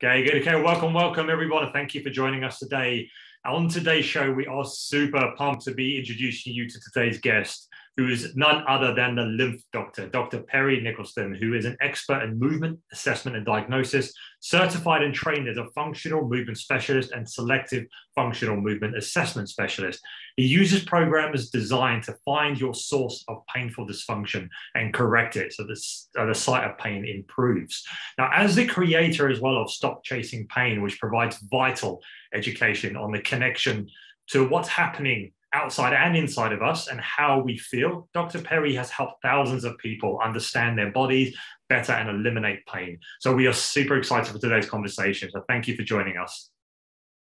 Okay, good. Okay, welcome everyone. And thank you for joining us today. On today's show, we are super pumped to be introducing you to today's guest, who is none other than the lymph doctor, Dr. Perry Nickelston, who is an expert in movement assessment and diagnosis, certified and trained as a functional movement specialist and selective functional movement assessment specialist. He uses programs designed to find your source of painful dysfunction and correct it so the site of pain improves. Now, as the creator as well of Stop Chasing Pain, which provides vital education on the connection to what's happening outside and inside of us and how we feel, Dr. Perry has helped thousands of people understand their bodies better and eliminate pain. So we are super excited for today's conversation. So thank you for joining us.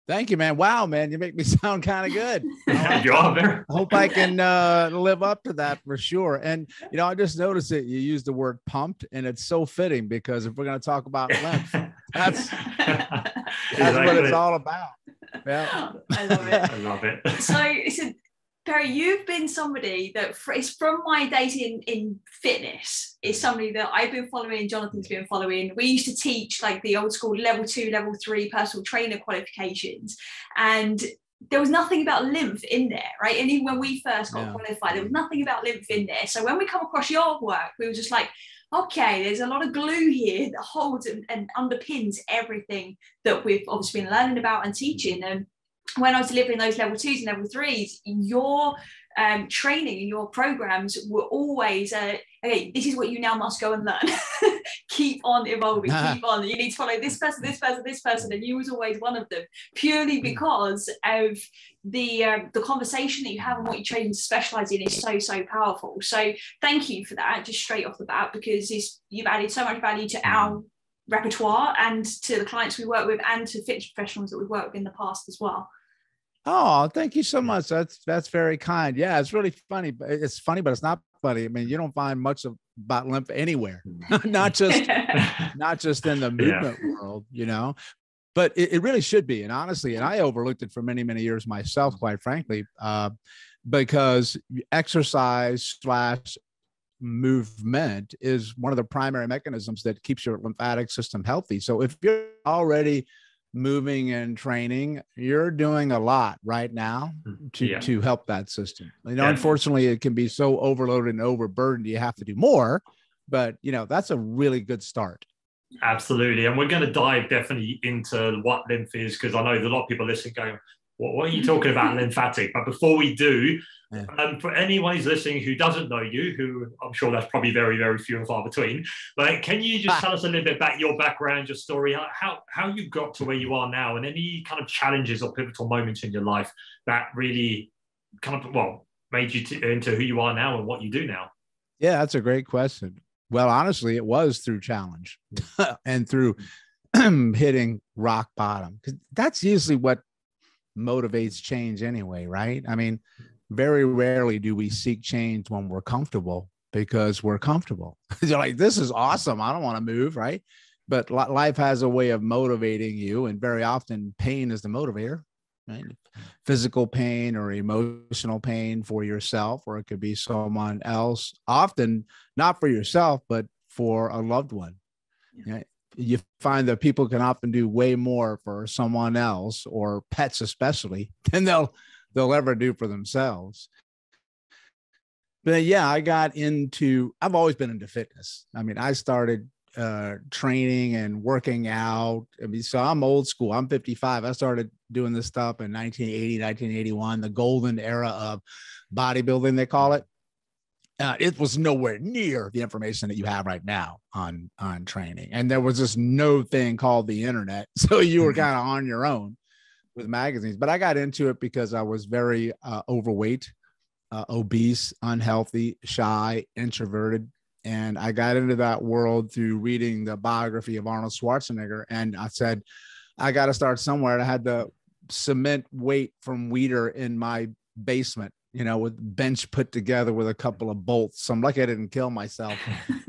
Thank you, man. Wow, man, you make me sound kind of good. You are there. I hope I can live up to that for sure. And, I just noticed that you used the word pumped, and it's so fitting because if we're going to talk about lymph, that's what it's all about. Yeah. I love it. I love it. So Perry, you've been somebody that is from my days in fitness, is somebody that I've been following, Jonathan's been following. We used to teach like the old school level 2, level 3 personal trainer qualifications. And there was nothing about lymph in there, right? And even when we first got qualified, there was nothing about lymph in there. So when we come across your work, we were just like, okay, there's a lot of glue here that holds and underpins everything that we've obviously been learning about and teaching. And when I was delivering those level 2s and level 3s, your training and your programs were always, okay, this is what you now must go and learn. Keep on evolving, keep on. You need to follow this person, this person, this person. And you was always one of them, purely because of the conversation that you have and what you train to specialize in is so powerful. So thank you for that, just straight off the bat, because you've added so much value to our repertoire and to the clients we work with and to fitness professionals that we've worked with in the past as well. Oh, thank you so much. That's very kind. Yeah, it's really funny. It's funny, but it's not funny. I mean, you don't find much about lymph anywhere, not just in the movement world, but it really should be. And honestly, and I overlooked it for many, many years myself, quite frankly, because exercise / movement is one of the primary mechanisms that keeps your lymphatic system healthy. So if you're already moving and training, you're doing a lot right now to help that system. Unfortunately, it can be so overloaded and overburdened, you have to do more, but that's a really good start. Absolutely. And we're going to dive definitely into what lymph is, because I know there's a lot of people listening going, what are you talking about lymphatic? But before we do, for anyone who's listening who doesn't know you, who I'm sure that's probably very, very few and far between, but can you just tell us a little bit about your background, your story, how you got to where you are now, and any kind of challenges or pivotal moments in your life that really kind of, made you into who you are now and what you do now? Yeah, that's a great question. Well, honestly, it was through challenge and through hitting rock bottom, because that's usually what motivates change anyway, right? I mean, very rarely do we seek change when we're comfortable, because we're comfortable. You're like, this is awesome, I don't want to move, right? But life has a way of motivating you, and very often pain is the motivator, right? Physical pain or emotional pain for yourself, or it could be someone else, often not for yourself, but for a loved one. Yeah. You find that people can often do way more for someone else, or pets especially, than they'll ever do for themselves. But yeah, I've always been into fitness. I mean, I started training and working out. I mean, so I'm old school. I'm 55. I started doing this stuff in 1980, 1981, the golden era of bodybuilding, they call it. It was nowhere near the information that you have right now on training. And there was just no thing called the internet. So you were kind of on your own with magazines. But I got into it because I was very overweight, obese, unhealthy, shy, introverted. And I got into that world through reading the biography of Arnold Schwarzenegger. And I said, I got to start somewhere. And I had the cement weight from Weider in my basement, with bench put together with a couple of bolts. So I'm lucky I didn't kill myself,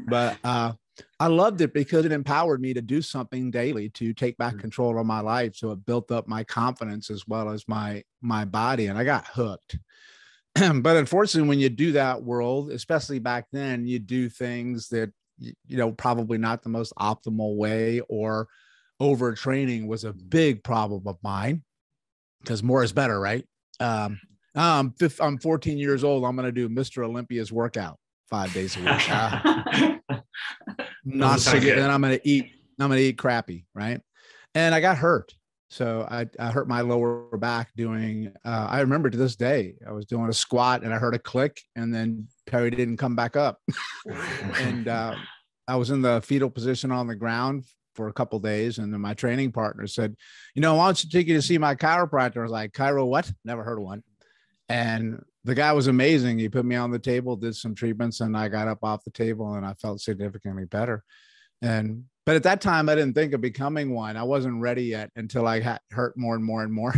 but I loved it because it empowered me to do something daily, to take back control of my life. So it built up my confidence as well as my body, and I got hooked. But unfortunately, when you do that world, especially back then, you do things that, probably not the most optimal way, or overtraining was a big problem of mine because more is better, right? I'm 14 years old. I'm going to do Mr. Olympia's workout 5 days a week. Not so good. And I'm going to eat crappy, right? And I got hurt. So I hurt my lower back doing, I remember to this day, I was doing a squat and I heard a click and then Perry didn't come back up. And I was in the fetal position on the ground for a couple of days. And then my training partner said, why don't you take you to see my chiropractor? I was like, chiro what? Never heard of one. And the guy was amazing. He put me on the table, did some treatments, and I got up off the table and I felt significantly better. But at that time, I didn't think of becoming one. I wasn't ready yet until I got hurt more and more and more.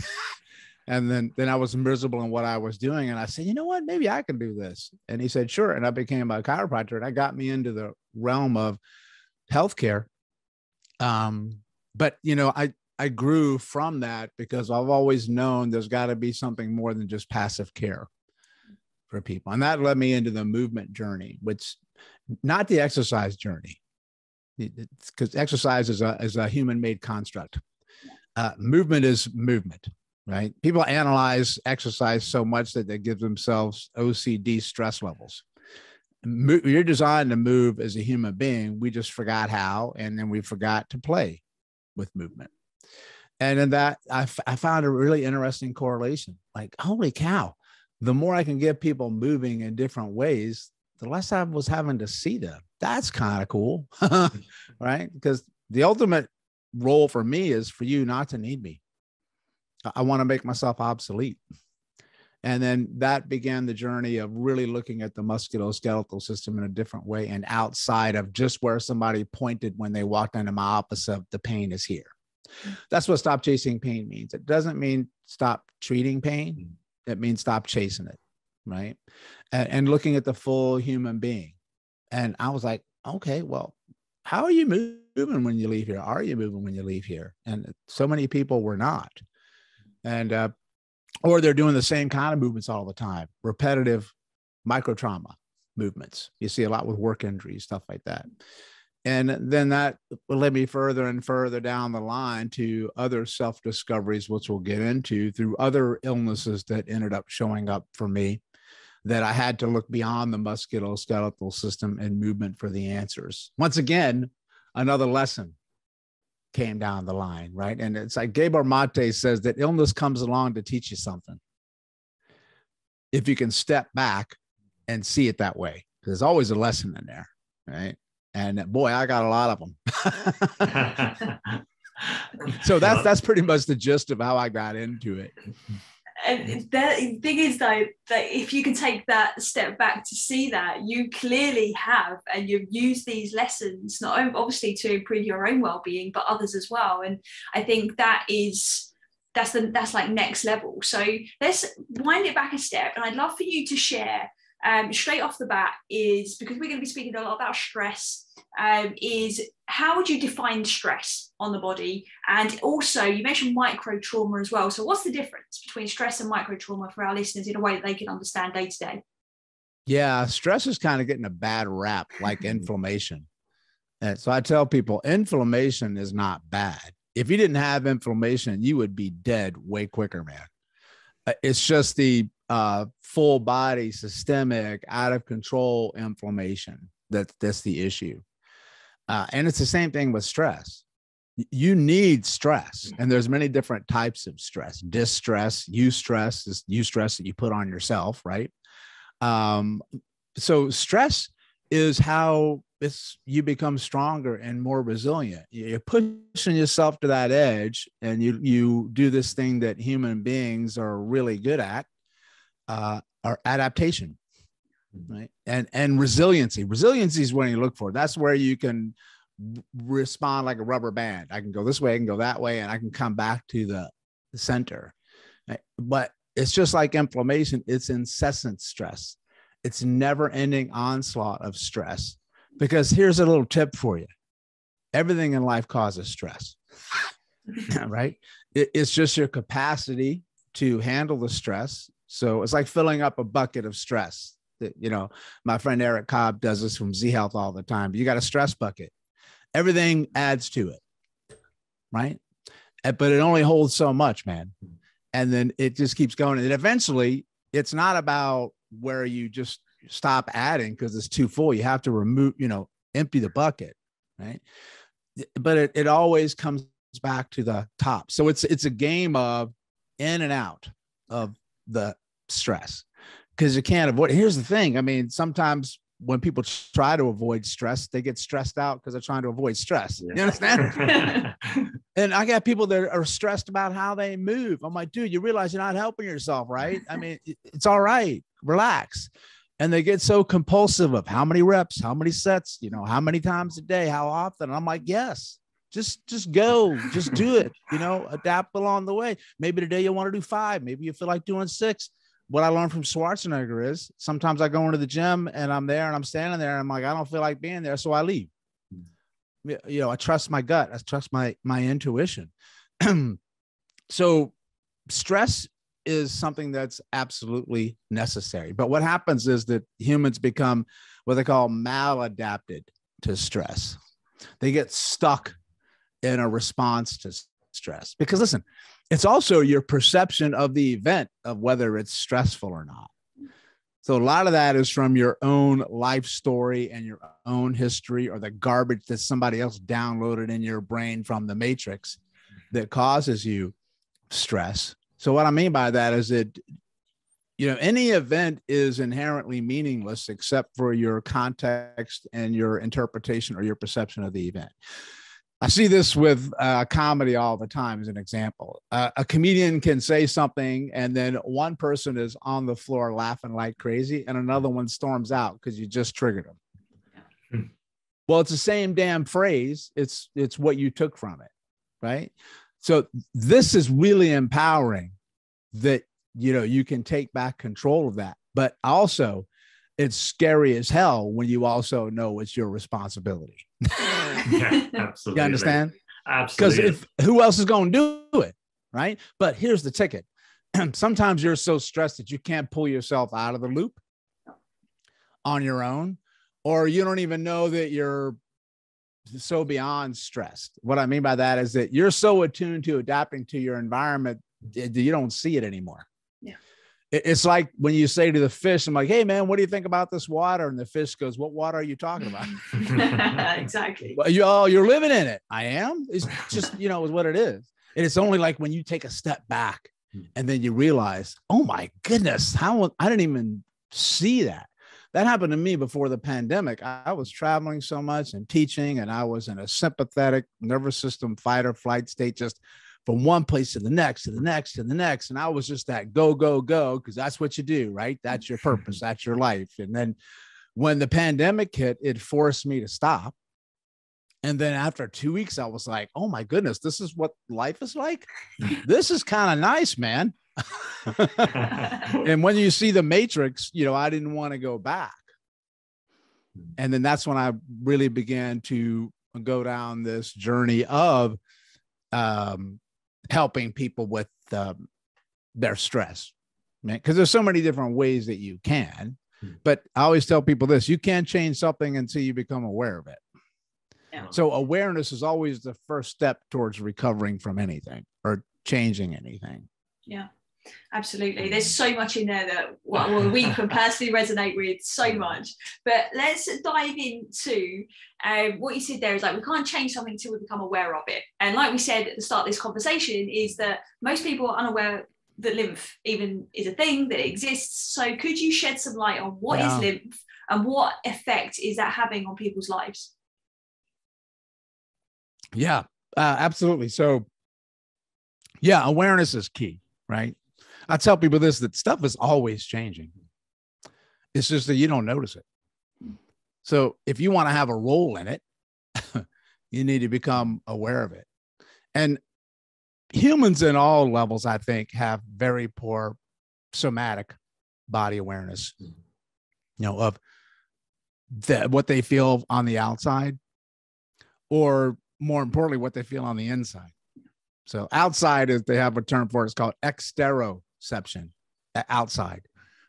And then I was miserable in what I was doing. And I said, you know what, maybe I can do this. And he said, sure. And I became a chiropractor, and that got me into the realm of healthcare. But, I grew from that because I've always known there's got to be something more than just passive care for people. And that led me into the movement journey, which not the exercise journey, because exercise is a human-made construct. Movement is movement, right? People analyze exercise so much that they give themselves OCD stress levels. You're designed to move as a human being. We just forgot how, and then we forgot to play with movement. And in that, I found a really interesting correlation. Like, holy cow, the more I can get people moving in different ways, the less I was having to see them. That's kind of cool, right? Because the ultimate role for me is for you not to need me. I want to make myself obsolete. And then that began the journey of really looking at the musculoskeletal system in a different way and outside of just where somebody pointed when they walked into my office of the pain is here. That's what stop chasing pain means. It doesn't mean stop treating pain. It means stop chasing it, right? And looking at the full human being. And I was like, okay, well, how are you moving when you leave here? Are you moving when you leave here? And so many people were not. And, or they're doing the same kind of movements all the time, repetitive micro trauma movements. You see a lot with work injuries, stuff like that. And then that led me further and further down the line to other self-discoveries, which we'll get into through other illnesses that ended up showing up for me, that I had to look beyond the musculoskeletal system and movement for the answers. Once again, another lesson came down the line, right? And it's like Gabor Mate says that illness comes along to teach you something. If you can step back and see it that way, there's always a lesson in there, right? And boy, I got a lot of them. So that's pretty much the gist of how I got into it. And the thing is, though, that if you can take that step back to see that, you clearly have, and you've used these lessons, not only obviously to improve your own well-being, but others as well. And I think that's like next level. So let's wind it back a step. And I'd love for you to share straight off the bat, is because we're going to be speaking a lot about stress, is how would you define stress on the body? And also you mentioned micro trauma as well. So what's the difference between stress and micro trauma for our listeners in a way that they can understand day to day? Yeah, stress is kind of getting a bad rap, like inflammation. And so I tell people inflammation is not bad. If you didn't have inflammation, you would be dead way quicker, man. It's just the full body, systemic, out of control inflammation that's the issue. And it's the same thing with stress. You need stress, and there's many different types of stress. Distress, eustress is eustress that you put on yourself, right? So stress is how you become stronger and more resilient. You're pushing yourself to that edge, and you do this thing that human beings are really good at, are adaptation, right? And resiliency. Resiliency is what you look for. That's where you can respond like a rubber band. I can go this way, I can go that way, and I can come back to the center. Right? But it's just like inflammation. It's incessant stress. It's never ending onslaught of stress. Because here's a little tip for you. Everything in life causes stress, right? It's just your capacity to handle the stress. So it's like filling up a bucket of stress. My friend Eric Cobb does this from Z Health all the time. You got a stress bucket. Everything adds to it. right? But it only holds so much, man. And then it just keeps going. And eventually it's not about where you just stop adding because it's too full. You have to remove, empty the bucket, right? But it always comes back to the top. So it's a game of in and out of the stress because you can't avoid. Here's the thing. I mean, sometimes when people try to avoid stress, they get stressed out because they're trying to avoid stress. Yeah. You understand? And I got people that are stressed about how they move. I'm like, dude, you realize you're not helping yourself, right? I mean, it's all right. Relax. And they get so compulsive of how many reps, how many sets, how many times a day, how often. And I'm like, yes, just go, just do it, adapt along the way. Maybe today you want to do 5, maybe you feel like doing 6. What I learned from Schwarzenegger is sometimes I go into the gym and I'm there and I'm standing there and I'm like, I don't feel like being there. So I leave. I trust my gut. I trust my intuition. So stress is something that's absolutely necessary. But what happens is that humans become what they call maladapted to stress. They get stuck in a response to stress because listen, it's also your perception of the event of whether it's stressful or not. So a lot of that is from your own life story and your own history or the garbage that somebody else downloaded in your brain from the matrix that causes you stress. So what I mean by that is that, any event is inherently meaningless except for your context and your interpretation or your perception of the event. I see this with comedy all the time as an example. A comedian can say something and then one person is on the floor laughing like crazy and another one storms out because you just triggered them. Yeah. Well, it's the same damn phrase. It's what you took from it, right? So this is really empowering that, you can take back control of that. But also it's scary as hell when you also know it's your responsibility. Yeah, absolutely. You understand? Absolutely. Because who else is going to do it, right? But here's the ticket. Sometimes you're so stressed that you can't pull yourself out of the loop on your own, or you don't even know that you're so beyond stressed. What I mean by that is that you're so attuned to adapting to your environment that you don't see it anymore. Yeah. It's like when you say to the fish, I'm like, hey, man, what do you think about this water? And the fish goes, what water are you talking about? Exactly. Well, you're living in it. I am. It's just, is what it is. And it's only like when you take a step back and then you realize, oh, my goodness, I didn't even see that. That happened to me before the pandemic. I was traveling so much and teaching, and I was in a sympathetic nervous system fight or flight state, just from one place to the next, to the next, to the next. And I was just that go, go, go, because that's what you do, right? That's your purpose. That's your life. And then when the pandemic hit, it forced me to stop. And then after 2 weeks, I was like, oh my goodness, this is what life is like. This is kind of nice, man. And when you see the matrix, I didn't want to go back. And then that's when I really began to go down this journey of helping people with their stress, because there's so many different ways that you can. But I always tell people this: you can't change something until you become aware of it. Yeah. So awareness is always the first step towards recovering from anything or changing anything. Yeah, absolutely. There's so much in there that we can personally resonate with so much. But let's dive into what you said there is like, we can't change something until we become aware of it. And like we said at the start of this conversation, is that most people are unaware that lymph even is a thing, that it exists. So could you shed some light on what is lymph and what effect is that having on people's lives? Yeah, absolutely. So yeah, awareness is key, right? I tell people this, that stuff is always changing. It's just that you don't notice it. So if you want to have a role in it, you need to become aware of it. And humans in all levels, I think, have very poor somatic body awareness, of what they feel on the outside, or more importantly, what they feel on the inside. So outside is, they have a term for it, it's called exteroception, outside,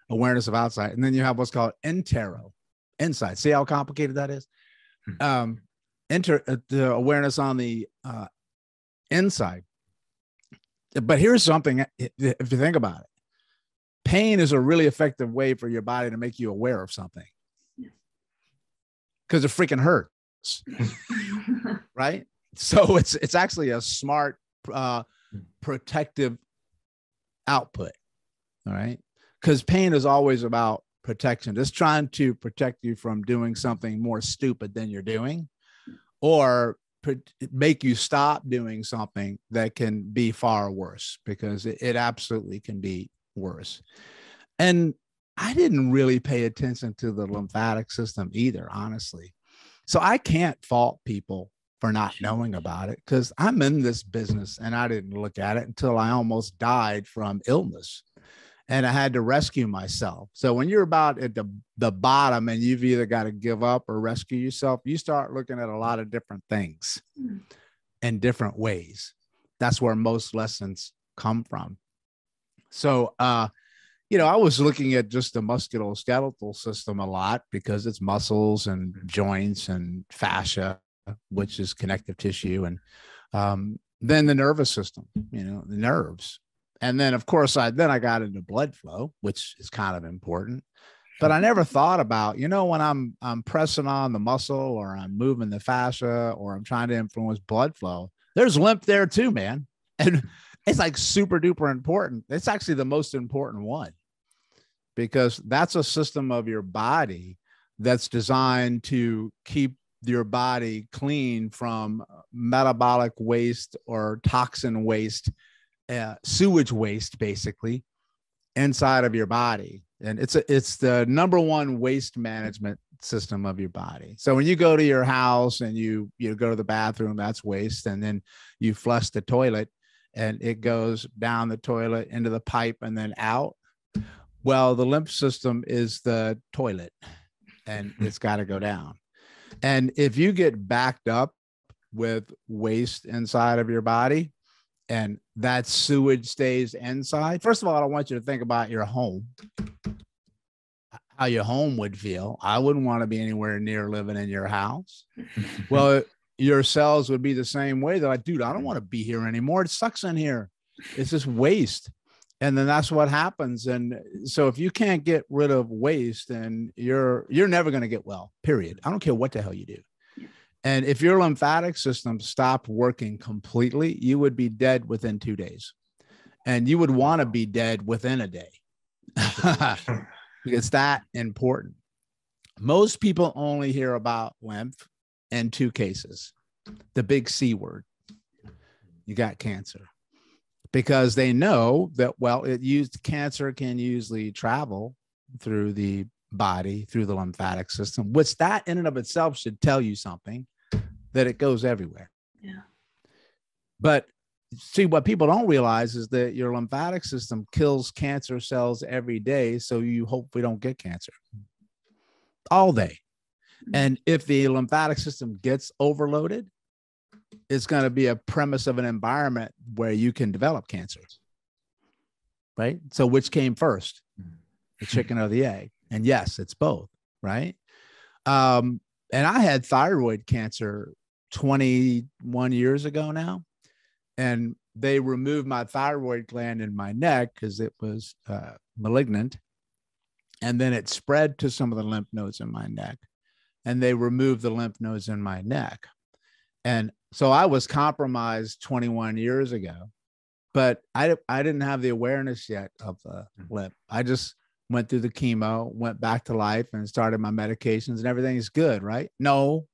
awareness of outside. And then you have what's called inside. See how complicated that is? The awareness on the inside. But here's something, if you think about it, pain is a really effective way for your body to make you aware of something because it freaking hurts, right? So it's actually a smart protective output, all right? Because pain is always about protection. It's trying to protect you from doing something more stupid than you're doing, or make you stop doing something that can be far worse, because it absolutely can be worse. And I didn't really pay attention to the lymphatic system either, honestly. So I can't fault people for not knowing about it, because I'm in this business and I didn't look at it until I almost died from illness. And I had to rescue myself. So when you're about at the bottom and you've either got to give up or rescue yourself, you start looking at a lot of different things in different ways. That's where most lessons come from. So, I was looking at just the musculoskeletal system a lot, because it's muscles and joints and fascia, which is connective tissue. And then the nervous system, the nerves. And then, of course, I got into blood flow, which is kind of important. But I never thought about, when I'm pressing on the muscle, or I'm moving the fascia, or I'm trying to influence blood flow, there's lymph there too, man. And it's like super duper important. It's actually the most important one, because that's a system of your body that's designed to keep your body clean from metabolic waste or toxin waste, sewage waste, basically, inside of your body. And it's the number one waste management system of your body. So when you go to your house and you go to the bathroom, that's waste. And then you flush the toilet and it goes down the toilet into the pipe and then out. Well, the lymph system is the toilet, and it's got to go down. And if you get backed up with waste inside of your body, and that sewage stays inside, first of all, I don't want you to think about your home, how your home would feel. I wouldn't want to be anywhere near living in your house. Well, your cells would be the same way. They're like, dude, I don't want to be here anymore. It sucks in here. It's just waste. And then that's what happens. And so if you can't get rid of waste, then you're never going to get well, period. I don't care what the hell you do. And if your lymphatic system stopped working completely, you would be dead within 2 days. And you would want to be dead within a day. It's that important. Most people only hear about lymph in 2 cases. The big C word. You got cancer. Because they know that, cancer can usually travel through the body, through the lymphatic system, which that in and of itself should tell you something, that it goes everywhere. Yeah. But see, what people don't realize is that your lymphatic system kills cancer cells every day. So you hope we don't get cancer all day. And if the lymphatic system gets overloaded, it's going to be a premise of an environment where you can develop cancer, right? So which came first, the chicken or the egg? And yes, it's both, right? And I had thyroid cancer 21 years ago now, and they removed my thyroid gland in my neck because it was malignant. And then it spread to some of the lymph nodes in my neck, and they removed the lymph nodes in my neck. And so I was compromised 21 years ago, but I didn't have the awareness yet of the lymph. I just went through the chemo, went back to life, and started my medications, and everything is good, right? No,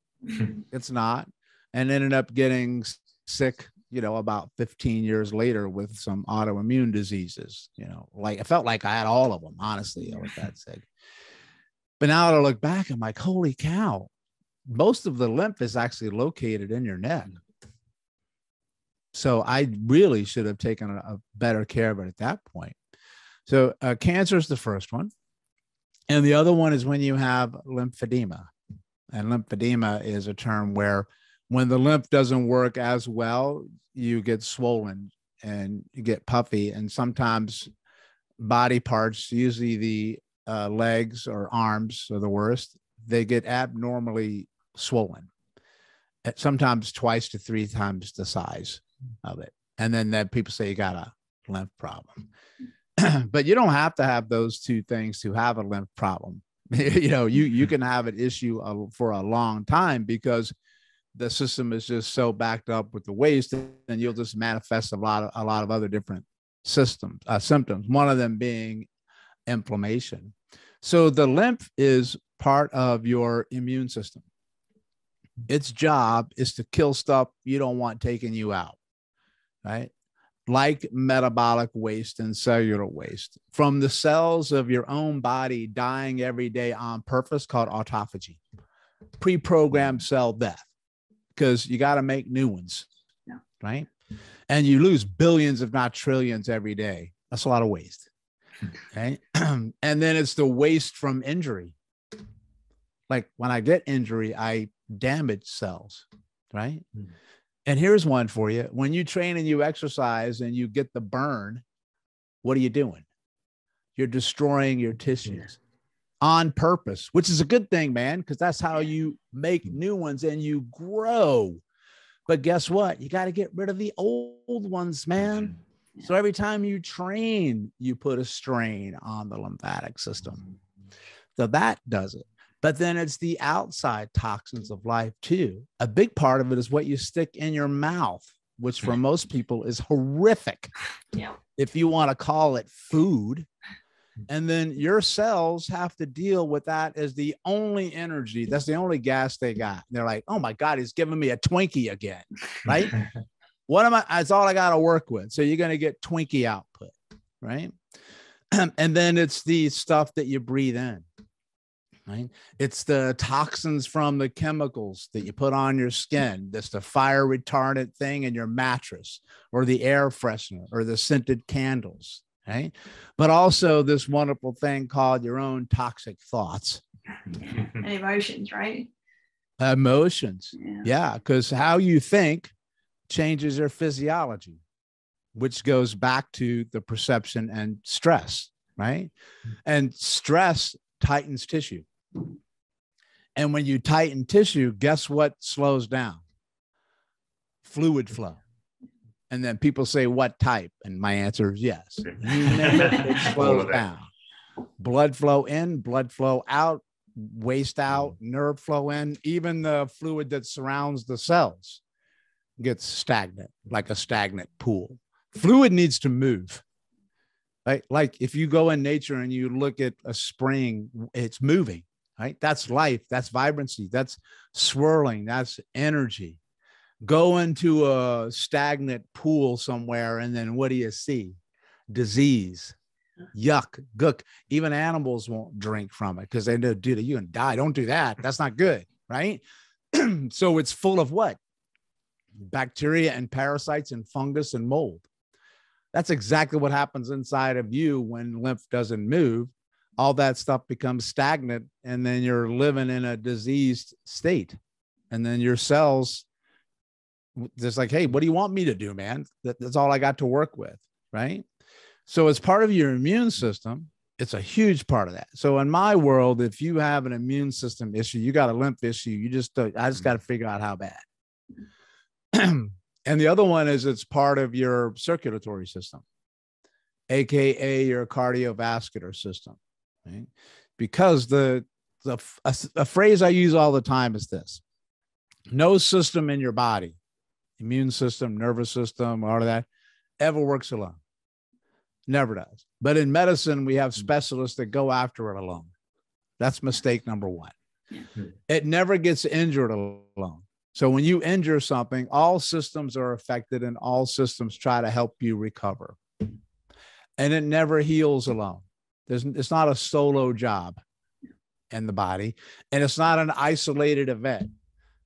it's not. And ended up getting sick, about 15 years later with some autoimmune diseases, like I felt like I had all of them, honestly. I was that sick. But now that I look back, I'm like, holy cow. Most of the lymph is actually located in your neck. So I really should have taken a better care of it at that point. So cancer is the first one. And the other one is when you have lymphedema. And lymphedema is a term where when the lymph doesn't work as well, you get swollen and you get puffy. And sometimes body parts, usually the legs or arms are the worst, they get abnormally swollen, sometimes 2 to 3 times the size. of it. And then people say you got a lymph problem. But you don't have to have those two things to have a lymph problem. You can have an issue for a long time because the system is just so backed up with the waste, and you'll just manifest a lot of other different symptoms. One of them being inflammation. So the lymph is part of your immune system. Its job is to kill stuff you don't want taking you out, right? Like metabolic waste and cellular waste from the cells of your own body dying every day on purpose, called autophagy, pre-programmed cell death, because you got to make new ones, right? And you lose billions, if not trillions, every day. That's a lot of waste, okay? And then it's the waste from injury. Like when I get injury, I damage cells, right? And here's one for you. When you train and you exercise and you get the burn, what are you doing? You're destroying your tissues on purpose, which is a good thing, man, because that's how you make new ones and you grow. But guess what? You got to get rid of the old ones, man. So every time you train, you put a strain on the lymphatic system. So that does it. But then it's the outside toxins of life too. A big part of it is what you stick in your mouth, which for most people is horrific. Yeah. If you want to call it food. And then your cells have to deal with that as the only energy. That's the only gas they got. They're like, oh my God, he's giving me a Twinkie again, right? That's all I got to work with. So you're going to get Twinkie output, right? And then it's the stuff that you breathe in. Right? It's the toxins from the chemicals that you put on your skin. That's the fire retardant thing in your mattress, or the air freshener, or the scented candles, right? But also this wonderful thing called your own toxic thoughts. And emotions, right? Emotions. Yeah, because how you think changes your physiology, which goes back to the perception and stress, right? And stress tightens tissue. And when you tighten tissue, guess what slows down? Fluid flow. And then people say, what type? And my answer is yes. You name it, it slows down. Blood flow in, blood flow out, waste out, nerve flow in, even the fluid that surrounds the cells gets stagnant, like a stagnant pool. Fluid needs to move. Right? Like if you go in nature and you look at a spring, it's moving. Right? That's life. That's vibrancy. That's swirling. That's energy. Go into a stagnant pool somewhere, and then what do you see? Disease, yuck, gook. Even animals won't drink from it because they know, dude, you can die. Don't do that. That's not good. Right? So it's full of what? Bacteria and parasites and fungus and mold. That's exactly what happens inside of you when lymph doesn't move. All that stuff becomes stagnant, and then you're living in a diseased state. And then your cells just like, hey, what do you want me to do, man? That's all I got to work with, right? So as part of your immune system, it's a huge part of that. So in my world, if you have an immune system issue, you got a lymph issue, I just got to figure out how bad. And the other one is it's part of your circulatory system, AKA your cardiovascular system. Right? Because a phrase I use all the time is this: no system in your body, immune system, nervous system, all of that, ever works alone. Never does. But in medicine, we have specialists that go after it alone. That's mistake number one. It never gets injured alone. So when you injure something, all systems are affected and all systems try to help you recover. And it never heals alone. It's not a solo job in the body, and it's not an isolated event.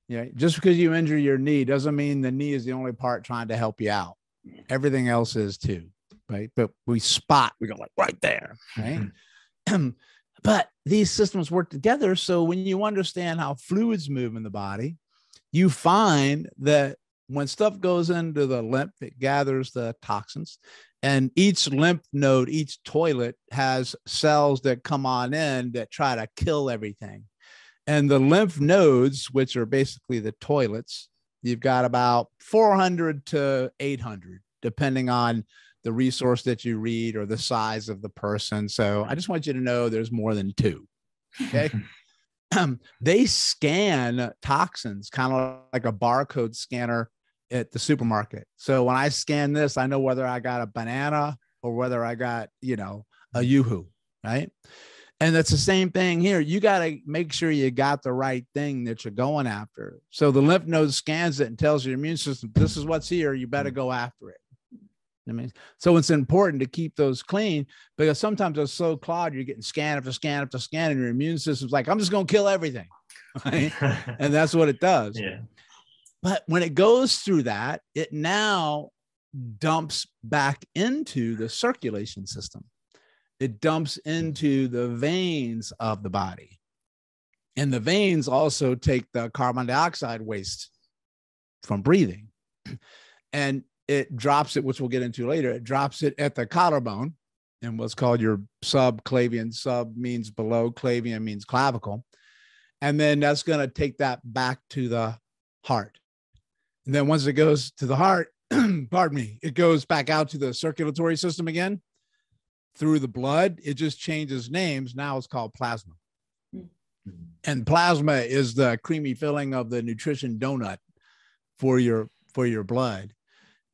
You know, just because you injure your knee doesn't mean the knee is the only part trying to help you out. Everything else is too, right? But we go like right there, right? But these systems work together. So when you understand how fluids move in the body, you find that when stuff goes into the lymph, it gathers the toxins. And each lymph node, each toilet has cells that come on in that try to kill everything. And the lymph nodes, which are basically the toilets, you've got about 400 to 800, depending on the resource that you read or the size of the person. So I just want you to know there's more than two. Okay. They scan toxins kind of like a barcode scanner at the supermarket. So when I scan this, I know whether I got a banana or whether I got, a yoo-hoo, right? And that's the same thing here. You got to make sure you got the right thing that you're going after. So the lymph node scans it and tells your immune system, this is what's here. You better go after it. So it's important to keep those clean, because sometimes they're so clogged, you're getting scan after scan after scan, and your immune system's like, I'm just going to kill everything. Right? And that's what it does. Yeah. But when it goes through that, it now dumps back into the circulation system. It dumps into the veins of the body. And the veins also take the carbon dioxide waste from breathing. And it drops it, which we'll get into later. It drops it at the collarbone in what's called your subclavian. Sub means below, clavian means clavicle. And then that's going to take that back to the heart. And then once it goes to the heart, pardon me, it goes back out to the circulatory system again through the blood. It just changes names. Now it's called plasma. And plasma is the creamy filling of the nutrition donut for your blood.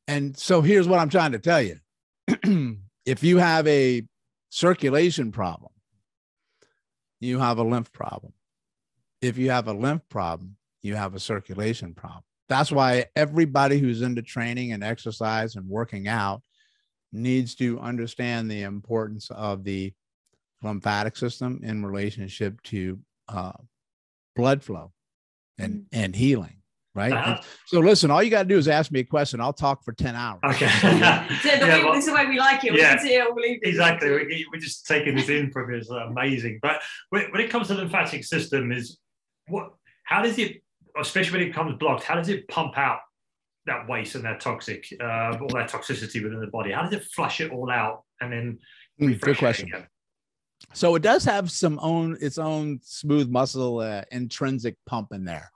And so here's what I'm trying to tell you. If you have a circulation problem, you have a lymph problem. If you have a lymph problem, you have a circulation problem. That's why everybody who's into training and exercise and working out needs to understand the importance of the lymphatic system in relationship to blood flow and healing. Right. So listen, all you got to do is ask me a question. I'll talk for 10 hours. Okay. This is the way we like it. Yeah, Exactly. We're just taking this in from it. It's amazing. But when it comes to the lymphatic system, how does it, especially when it comes blocked, how does it pump out that waste and that all that toxicity within the body? How does it flush it all out and then good question. Again? So it does have its own smooth muscle intrinsic pump in there.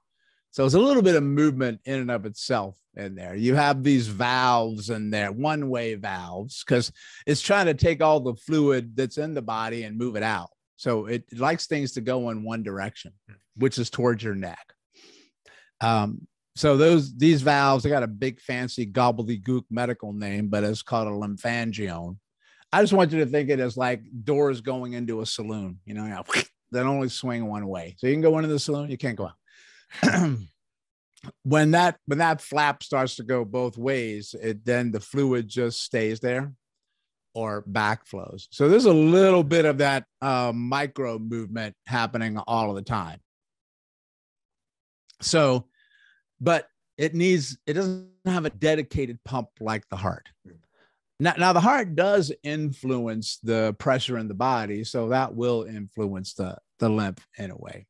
So it's a little bit of movement in and of itself in there. You have these valves in there, one-way valves, because it's trying to take all the fluid that's in the body and move it out. So it likes things to go in one direction, which is towards your neck. So these valves, they got a big fancy gobbledygook medical name, but it's called a lymphangione. I just want you to think it as like doors going into a saloon, that only swing one way. So you can go into the saloon, you can't go out. When that flap starts to go both ways, then the fluid just stays there or backflows. So there's a little bit of that micro movement happening all of the time. So, but it doesn't have a dedicated pump like the heart. Now the heart does influence the pressure in the body, so that will influence the lymph in a way.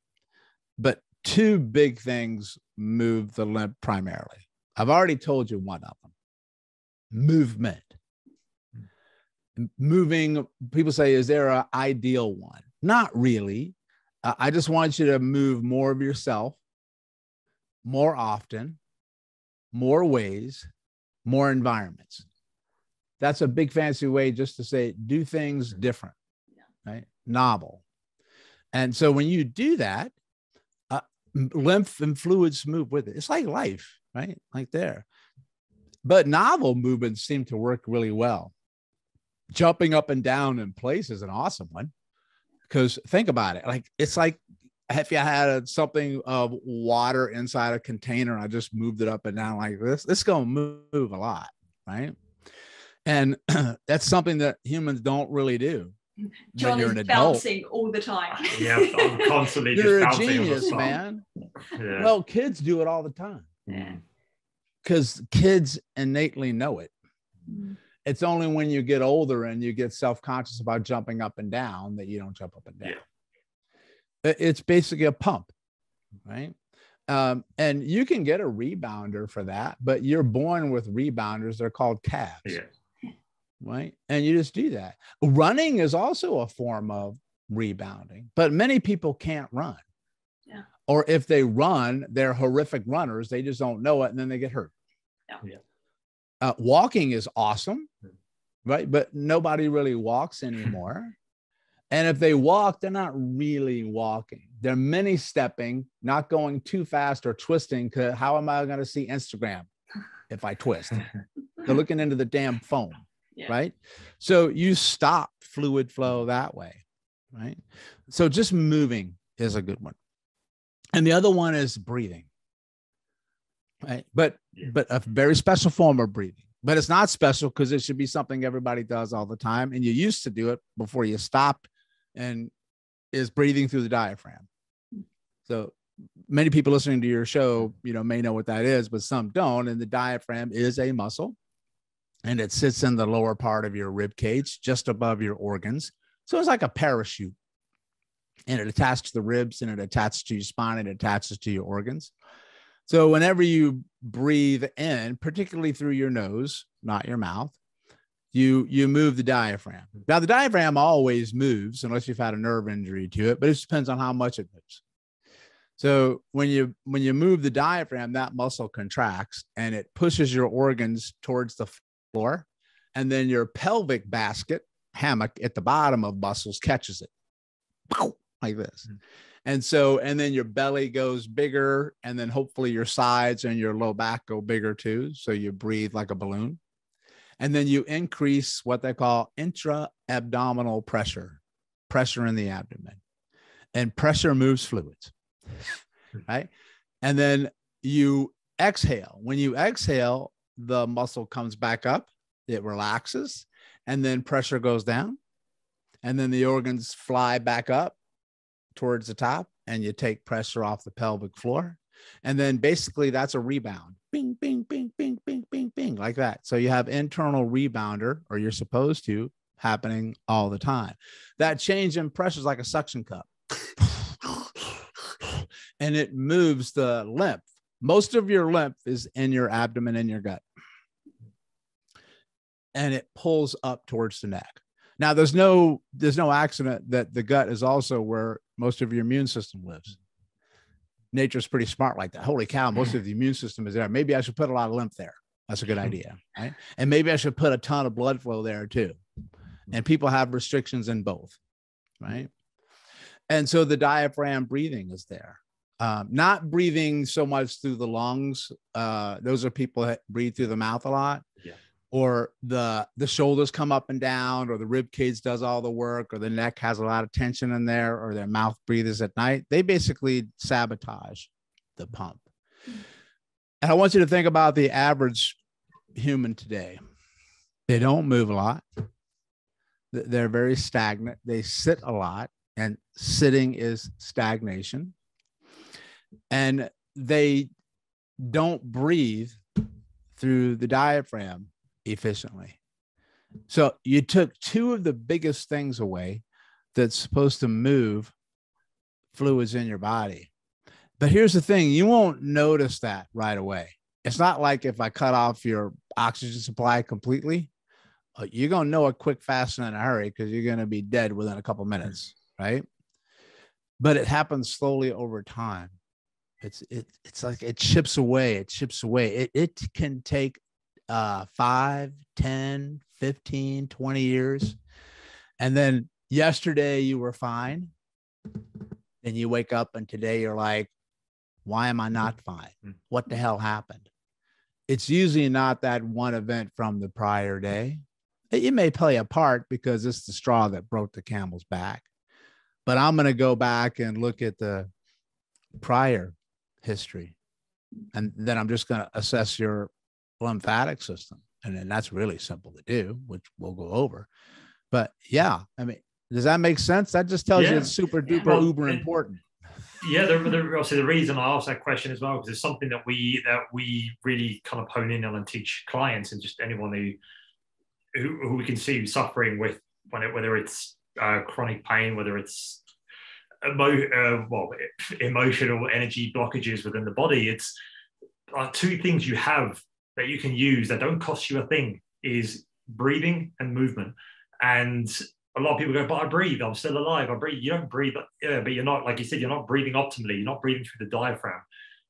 But two big things move the lymph primarily. I've already told you one of them. Movement. Moving, people say, is there an ideal one? Not really. I just want you to move more of yourself, more often, more ways, more environments. That's a big fancy way just to say, do things different, right? Novel. And so when you do that, lymph and fluids move with it. It's like life, right? Like there. But novel movements seem to work really well. Jumping up and down in place is an awesome one, because think about it. It's like if you had something of water inside a container, I just moved it up and down like this, it's going to move a lot, right? And that's something that humans don't really do. John is bouncing all the time. Yeah, I'm constantly You're just bouncing. You're a genius, man. Yeah. Well, kids do it all the time. Yeah. Because kids innately know it. It's only when you get older and you get self-conscious about jumping up and down that you don't jump up and down. Yeah. It's basically a pump, right? And you can get a rebounder for that, but you're born with rebounders. They're called calves. Yeah. Right. And you just do that. Running is also a form of rebounding, but many people can't run. Yeah. Or if they run, they're horrific runners. They just don't know it, and then they get hurt. Yeah. Walking is awesome, right? But nobody really walks anymore. And if they walk, they're not really walking. They're mini stepping, not going too fast or twisting. Because how am I going to see Instagram if I twist? They're looking into the damn phone, right? So you stop fluid flow that way, right? So just moving is a good one. And the other one is breathing, right? But a very special form of breathing. But it's not special because it should be something everybody does all the time. And you used to do it before you stopped, and is breathing through the diaphragm. So many people listening to your show, may know what that is, but some don't. And the diaphragm is a muscle, and it sits in the lower part of your rib cage, just above your organs. So it's like a parachute. And it attaches to the ribs, and it attaches to your spine, and it attaches to your organs. So whenever you breathe in, particularly through your nose, not your mouth, you move the diaphragm. Now, the diaphragm always moves unless you've had a nerve injury to it, but it depends on how much it moves. So when you move the diaphragm, that muscle contracts, and it pushes your organs towards the floor. And then your pelvic basket hammock at the bottom of muscles catches it. Like this. And then your belly goes bigger, and then hopefully your sides and your low back go bigger too. So you breathe like a balloon. And then you increase what they call intra-abdominal pressure in the abdomen. And pressure moves fluids, right? And then you exhale. When you exhale, the muscle comes back up, it relaxes, and then pressure goes down. And then the organs fly back up towards the top, and you take pressure off the pelvic floor. And then basically that's a rebound. Bing, bing, bing, bing, bing, bing, bing, like that. So you have internal rebounder, or you're supposed to, happening all the time. That change in pressure is like a suction cup. And it moves the lymph. Most of your lymph is in your abdomen and your gut. And it pulls up towards the neck. Now, there's no accident that the gut is also where most of your immune system lives. Nature's pretty smart like that. Holy cow, most of the immune system is there. Maybe I should put a lot of lymph there. That's a good idea, right? And maybe I should put a ton of blood flow there too. And people have restrictions in both, right? And so the diaphragm breathing is there. Not breathing so much through the lungs. Those are people that breathe through the mouth a lot. Yeah. Or the shoulders come up and down, or the rib cage does all the work, or the neck has a lot of tension in there, or their mouth breathes at night. They basically sabotage the pump. And I want you to think about the average human today. They don't move a lot. They're very stagnant. They sit a lot, and sitting is stagnation. And they don't breathe through the diaphragm efficiently. So you took two of the biggest things away that's supposed to move fluids in your body. But here's the thing, you won't notice that right away. It's not like if I cut off your oxygen supply completely, you're going to know it quick, fast, and in a hurry, because you're going to be dead within a couple minutes, right? But it happens slowly over time. It's like it chips away. It can take 5, 10, 15, 20 years. And then yesterday you were fine. Then you wake up and today you're like, why am I not fine? What the hell happened? It's usually not that one event from the prior day. It may play a part because it's the straw that broke the camel's back. But I'm going to go back and look at the prior history. And then I'm just going to assess your lymphatic system. And then that's really simple to do, which we'll go over. But yeah, I mean, does that make sense? That just tells you it's super duper uber important. Yeah, obviously the reason I asked that question as well, because it's something that we really kind of hone in on and teach clients, and just anyone who we can see suffering with, whether it's chronic pain, whether it's emotional energy blockages within the body. It's two things you have that you can use that don't cost you a thing, is breathing and movement. And a lot of people go, but I breathe, I'm still alive, I breathe. You don't breathe, yeah, but you're not, like you said, you're not breathing optimally. You're not breathing through the diaphragm.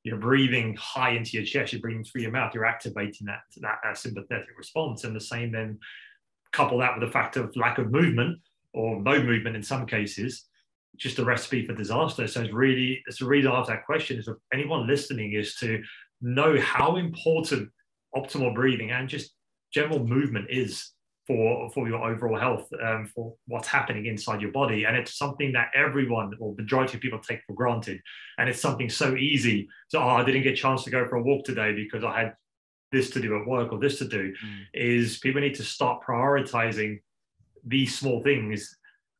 You're breathing high into your chest. You're breathing through your mouth. You're activating that sympathetic response. And the same then, couple that with the fact of lack of movement or no movement in some cases, just a recipe for disaster. So it's the reason I asked that question is, if anyone listening, is to know how important optimal breathing and just general movement is for your overall health, for what's happening inside your body. And it's something that everyone, or majority of people, take for granted. And it's something so easy. So, I didn't get a chance to go for a walk today because I had this to do at work or this to do. Is people need to start prioritizing these small things,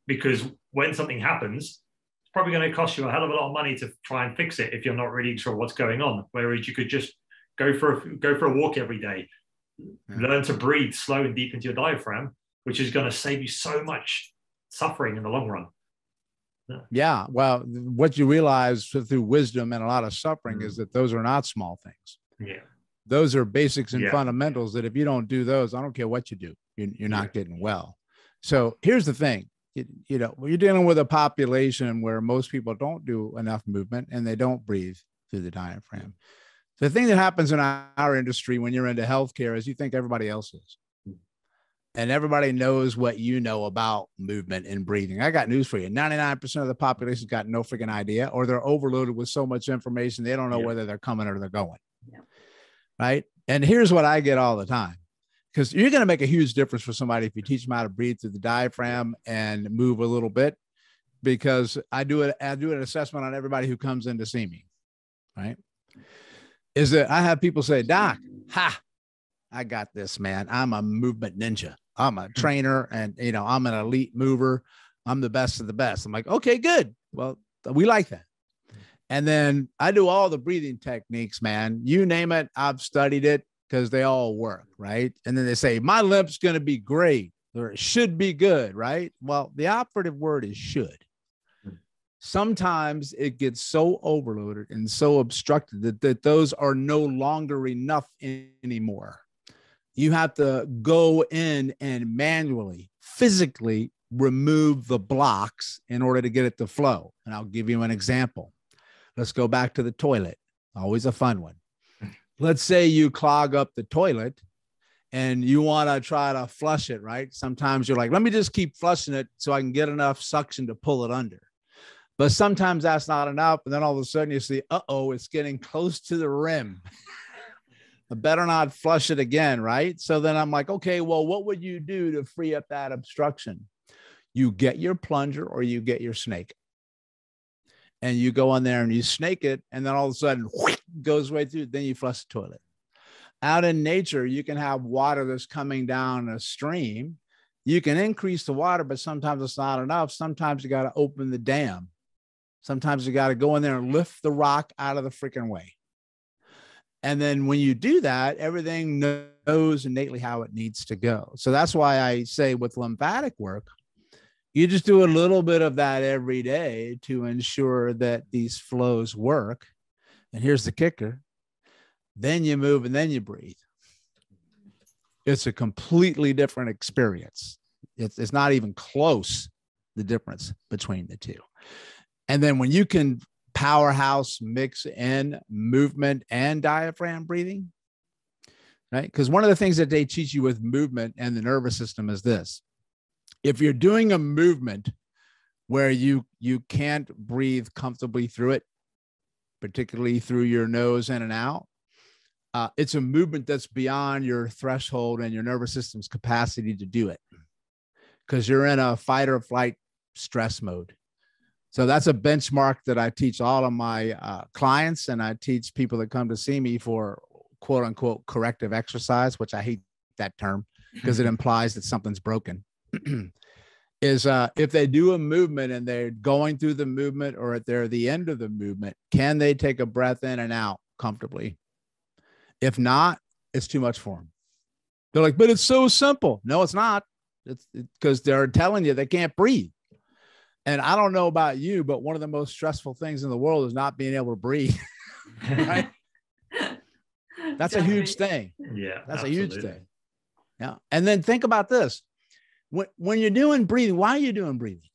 because when something happens, it's probably going to cost you a hell of a lot of money to try and fix it if you're not really sure what's going on. Whereas you could just go for a walk every day. Learn to breathe slow and deep into your diaphragm, which is going to save you so much suffering in the long run. Yeah. Well, what you realize through wisdom and a lot of suffering is that those are not small things. Yeah. Those are basics and fundamentals that if you don't do those, I don't care what you do, you're not getting well. So here's the thing, you're dealing with a population where most people don't do enough movement and they don't breathe through the diaphragm. The thing that happens in our industry when you're into healthcare is you think everybody else is. And everybody knows what you know about movement and breathing. I got news for you. 99% of the population's got no freaking idea, or they're overloaded with so much information, they don't know whether they're coming or they're going. Yeah. Right. And here's what I get all the time, because you're going to make a huge difference for somebody if you teach them how to breathe through the diaphragm and move a little bit, because I do an assessment on everybody who comes in to see me. Right. Is that I have people say, Doc, I got this, man. I'm a movement ninja. I'm a trainer and, I'm an elite mover. I'm the best of the best. I'm like, okay, good. Well, we like that. And then I do all the breathing techniques, man. You name it. I've studied it because they all work. Right. And then they say, my lymph's going to be great, or it should be good. Right. Well, the operative word is should. Sometimes it gets so overloaded and so obstructed that those are no longer enough anymore. You have to go in and manually, physically remove the blocks in order to get it to flow. And I'll give you an example. Let's go back to the toilet. Always a fun one. Let's say you clog up the toilet and you want to try to flush it, right? Sometimes you're like, let me just keep flushing it so I can get enough suction to pull it under. But sometimes that's not enough. And then all of a sudden you see, it's getting close to the rim. I better not flush it again, right? So then I'm like, okay, well, what would you do to free up that obstruction? You get your plunger or you get your snake. And you go in there and you snake it. And then all of a sudden, goes right through. Then you flush the toilet. Out in nature, you can have water that's coming down a stream. You can increase the water, but sometimes it's not enough. Sometimes you got to open the dam. Sometimes you got to go in there and lift the rock out of the freaking way. And then when you do that, everything knows innately how it needs to go. So that's why I say with lymphatic work, you just do a little bit of that every day to ensure that these flows work. And here's the kicker. Then you move and then you breathe. It's a completely different experience. It's not even close, the difference between the two. And then when you can powerhouse mix in movement and diaphragm breathing, right? Because one of the things that they teach you with movement and the nervous system is this. If you're doing a movement where you can't breathe comfortably through it, particularly through your nose in and out, it's a movement that's beyond your threshold and your nervous system's capacity to do it, because you're in a fight or flight stress mode. So that's a benchmark that I teach all of my clients, and I teach people that come to see me for quote unquote corrective exercise, which I hate that term because it implies that something's broken. Is if they do a movement and they're going through the movement or they're at the end of the movement, can they take a breath in and out comfortably? If not, it's too much for them. They're like, but it's so simple. No, it's not. It's because they're telling you they can't breathe. And I don't know about you, but one of the most stressful things in the world is not being able to breathe. Right? That's a huge thing. Yeah, that's absolutely. a huge thing. Yeah. And then think about this. when you're doing breathing, why are you doing breathing?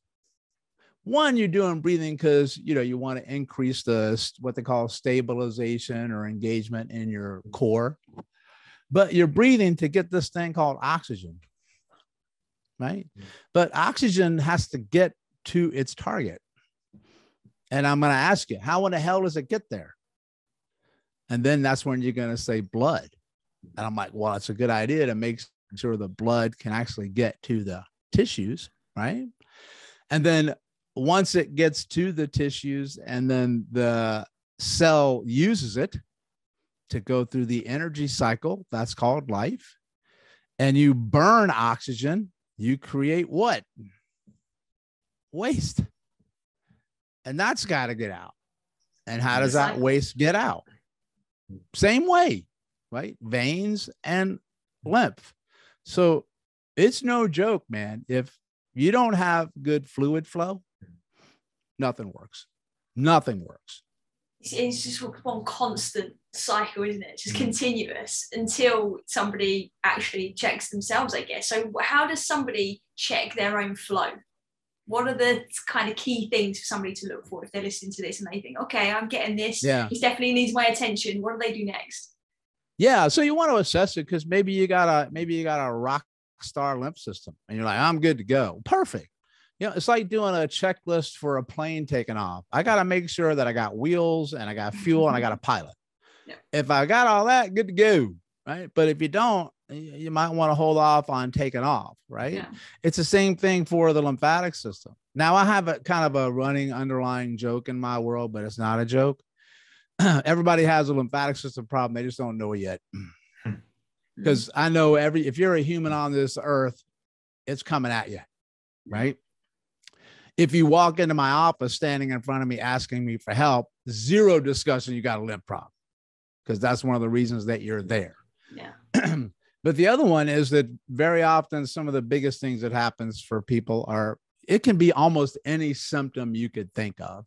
One, you're doing breathing because, you want to increase what they call stabilization or engagement in your core. But you're breathing to get this thing called oxygen, right? But oxygen has to get to its target. And I'm going to ask you, how in the hell does it get there? And then that's when you're going to say blood. And I'm like, well, it's a good idea to make sure the blood can actually get to the tissues, right? And then once it gets to the tissues and then the cell uses it to go through the energy cycle, that's called life. And you burn oxygen, you create what? Waste. And that's got to get out. And how does that waste get out? Same way, right? Veins and lymph. So it's no joke, man. If you don't have good fluid flow, nothing works. Nothing works. It's just one constant cycle, isn't it? Just continuous until somebody actually checks themselves, I guess. So how does somebody check their own flow? What are the kind of key things for somebody to look for if they're listening to this and they think, okay, I'm getting this. Yeah. This definitely needs my attention. What do they do next? Yeah. So you want to assess it because maybe you got a rock star lymph system and you're like, I'm good to go. Perfect. It's like doing a checklist for a plane taking off. I got to make sure that I got wheels and I got fuel and I got a pilot. Yeah. If I got all that, good to go. Right. But if you don't, you might want to hold off on taking off. Right. Yeah. It's the same thing for the lymphatic system. Now, I have a kind of a running underlying joke in my world, but it's not a joke. Everybody has a lymphatic system problem. They just don't know it yet. Because I know if you're a human on this earth, it's coming at you. Right. If you walk into my office standing in front of me asking me for help, zero discussion, you got a lymph problem because that's one of the reasons that you're there. Yeah. But the other one is that very often some of the biggest things that happens for people it can be almost any symptom you could think of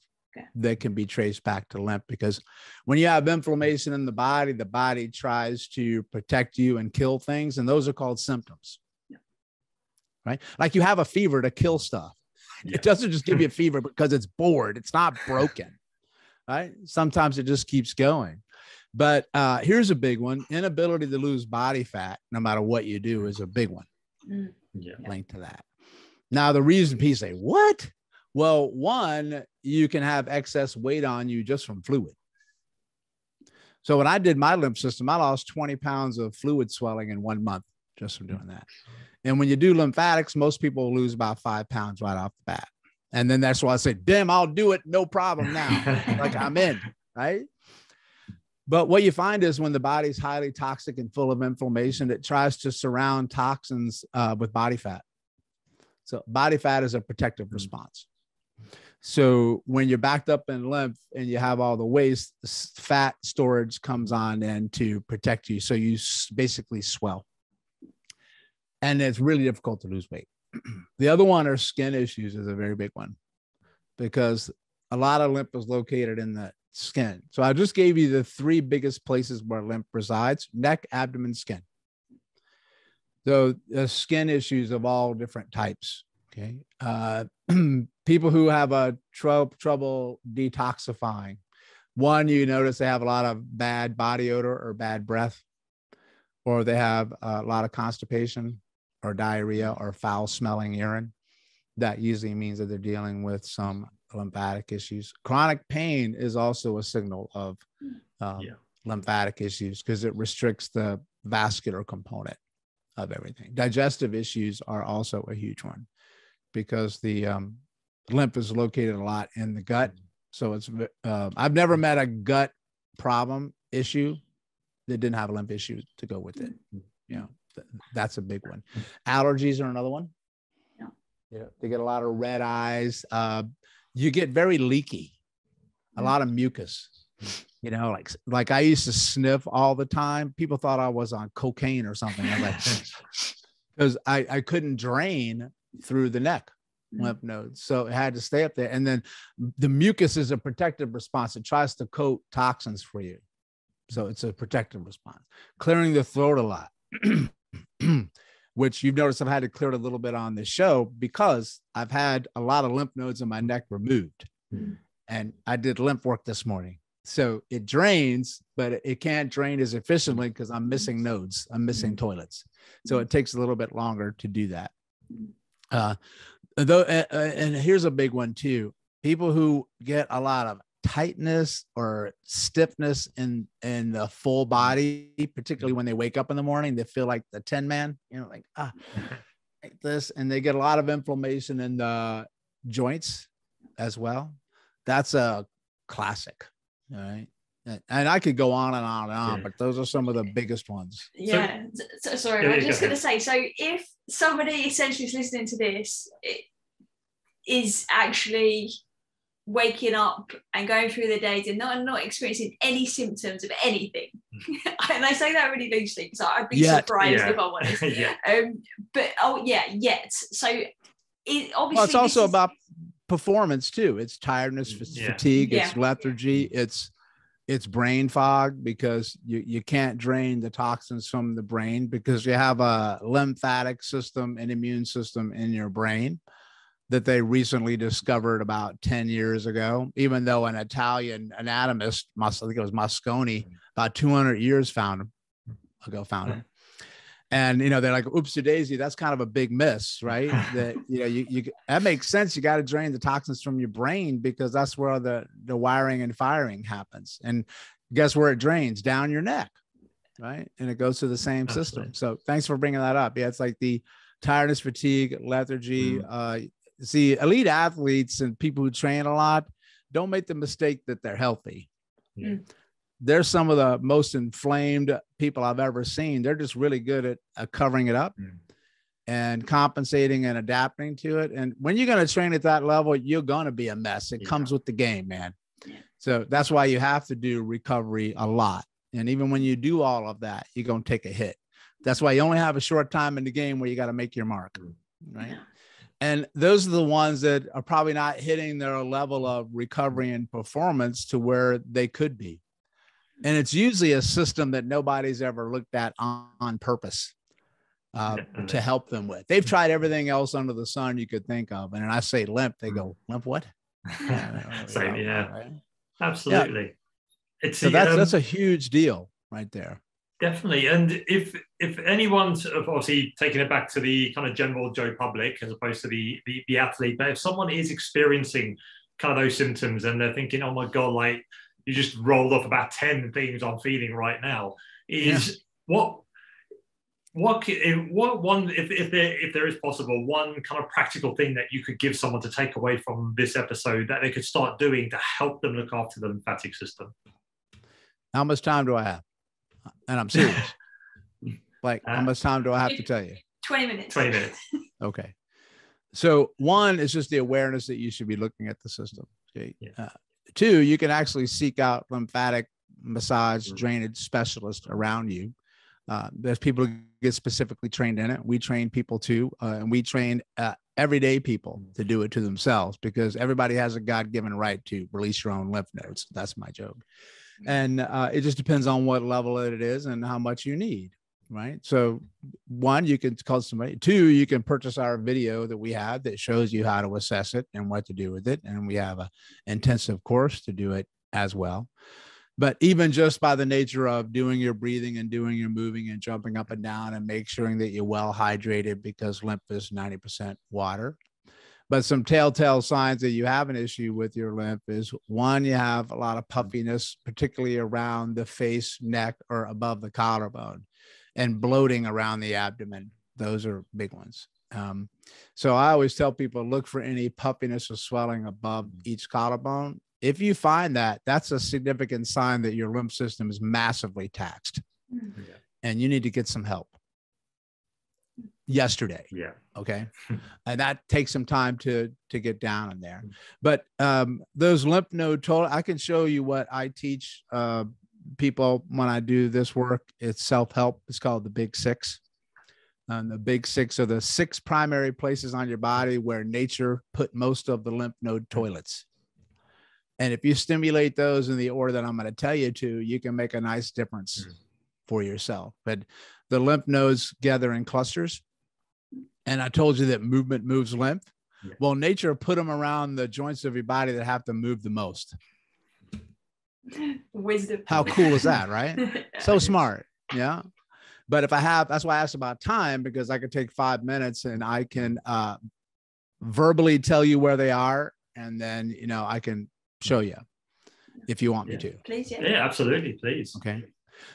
that can be traced back to lymph, because when you have inflammation in the body tries to protect you and kill things. And those are called symptoms, right? Like you have a fever to kill stuff. Yeah. It doesn't just give you a fever because it's bored. It's not broken, right? Sometimes it just keeps going. But here's a big one. Inability to lose body fat, no matter what you do, is a big one. Linked to that. Now, the reason people say, what? Well, one, you can have excess weight on you just from fluid. So when I did my lymph system, I lost 20 pounds of fluid swelling in 1 month just from doing that. And when you do lymphatics, most people lose about 5 pounds right off the bat. And then that's why I say, damn, I'll do it. No problem now. Like I'm in, right? But what you find is when the body's highly toxic and full of inflammation, it tries to surround toxins with body fat. So body fat is a protective response. So when you're backed up in lymph and you have all the waste, fat storage comes on in to protect you. So you basically swell. And it's really difficult to lose weight. The other one are skin issues is a very big one because a lot of lymph is located in the skin. So I just gave you the 3 biggest places where lymph resides: neck, abdomen, skin. So the skin issues of all different types. Okay. People who have a trouble detoxifying. One, you notice they have a lot of bad body odor or bad breath, or they have a lot of constipation or diarrhea or foul smelling urine. That usually means that they're dealing with some lymphatic issues. Chronic pain is also a signal of lymphatic issues because it restricts the vascular component of everything. Digestive issues are also a huge one because the lymph is located a lot in the gut. So it's, I've never met a gut problem issue that didn't have a lymph issue to go with it. You know, that's a big one. Allergies are another one. Yeah, they get a lot of red eyes. You get very leaky, a lot of mucus. You know, like I used to sniff all the time. People thought I was on cocaine or something. I was like, because I couldn't drain through the neck lymph nodes, so it had to stay up there. And then the mucus is a protective response. It tries to coat toxins for you, so it's a protective response. Clearing the throat a lot. which you've noticed I've had to clear it a little bit on this show because I've had a lot of lymph nodes in my neck removed. And I did lymph work this morning. So it drains, but it can't drain as efficiently because I'm missing nodes. I'm missing toilets. So it takes a little bit longer to do that. And here's a big one too. People who get a lot of tightness or stiffness in the full body, particularly when they wake up in the morning, they feel like the Tin Man, like this, and they get a lot of inflammation in the joints as well. That's a classic. All right. And I could go on and on and on, but those are some of the biggest ones. Yeah. So sorry, I was just going to say, so if somebody essentially is listening to this, is actually waking up and going through the days and not experiencing any symptoms of anything, and I say that really loosely because I'd be surprised if I'm honest. Yet. So it obviously, well, it's also about performance too. It's tiredness, fatigue, it's lethargy, it's brain fog because you can't drain the toxins from the brain because you have a lymphatic system and immune system in your brain that they recently discovered about 10 years ago, even though an Italian anatomist, I think it was Mosconi, about 200 years found him. And, they're like, oopsie daisy, that's kind of a big miss, right? That, that makes sense. You got to drain the toxins from your brain because that's where the wiring and firing happens. And guess where it drains? Down your neck, right? And it goes to the same system. So thanks for bringing that up. Yeah, it's like the tiredness, fatigue, lethargy. See, elite athletes and people who train a lot don't make the mistake that they're healthy. They're some of the most inflamed people I've ever seen. They're just really good at covering it up and compensating and adapting to it. And when you're going to train at that level, you're going to be a mess. It comes with the game, man. So that's why you have to do recovery a lot. And even when you do all of that, you're going to take a hit. That's why you only have a short time in the game where you got to make your mark, right? And those are the ones that are probably not hitting their level of recovery and performance to where they could be. And it's usually a system that nobody's ever looked at on purpose to help them with. They've tried everything else under the sun you could think of. And when I say lymph, they go, lymph what? Same, right? Absolutely. So that's a huge deal right there. Definitely. And if anyone's obviously taking it back to the kind of general Joe public as opposed to the athlete, but if someone is experiencing kind of those symptoms and they're thinking, oh my God, like you just rolled off about 10 things I'm feeling right now, what one, if there is possible, one kind of practical thing that you could give someone to take away from this episode that they could start doing to help them look after the lymphatic system? How much time do I have? And I'm serious. How much time do I have to tell you? 20 minutes. 20 minutes. Okay. So one is just the awareness that you should be looking at the system. Okay. Two, you can actually seek out lymphatic massage drainage specialists around you. There's people who get specifically trained in it. We train people too. And we train everyday people to do it to themselves because everybody has a God-given right to release your own lymph nodes. That's my joke. And it just depends on what level it is and how much you need, right? So one, you can call somebody. Two, you can purchase our video that we have that shows you how to assess it and what to do with it. And we have an intensive course to do it as well. But even just by the nature of doing your breathing and doing your moving and jumping up and down and make sure that you're well hydrated because lymph is 90% water. But some telltale signs that you have an issue with your lymph is one, you have a lot of puffiness, particularly around the face, neck, or above the collarbone, and bloating around the abdomen. Those are big ones. So I always tell people, look for any puffiness or swelling above each collarbone. If you find that, that's a significant sign that your lymph system is massively taxed and you need to get some help yesterday. Okay. And that takes some time to get down in there. But those lymph node total, I can show you what I teach people when I do this work. It's self-help. It's called the Big Six. And the Big Six are the 6 primary places on your body where nature put most of the lymph node toilets. And if you stimulate those in the order that I'm going to tell you to, you can make a nice difference for yourself. But the lymph nodes gather in clusters. And I told you that movement moves lymph. Yeah. Well, nature put them around the joints of your body that have to move the most. Wisdom. How cool is that, right? Yeah. So smart. Yeah. But if I have, that's why I asked about time, because I could take 5 minutes and I can verbally tell you where they are. And then, you know, I can show you if you want me to. Please, yeah. Yeah, absolutely. Please. Okay.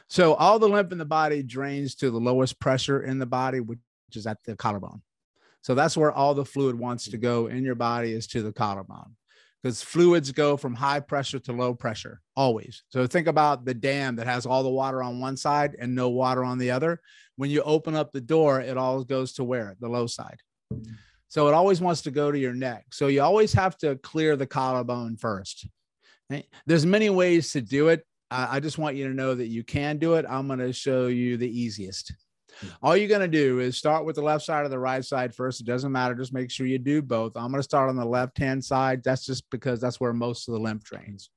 So all the lymph in the body drains to the lowest pressure in the body, which is at the collarbone. So that's where all the fluid wants to go in your body, is to the collarbone, because fluids go from high pressure to low pressure always. So think about the dam that has all the water on one side and no water on the other. When you open up the door, it all goes to where? The low side. So it always wants to go to your neck. So you always have to clear the collarbone first. Right? There's many ways to do it. I just want you to know that you can do it. I'm going to show you the easiest. All you're going to do is start with the left side or the right side first. It doesn't matter. Just make sure you do both. I'm going to start on the left-hand side. That's just because that's where most of the lymph drains.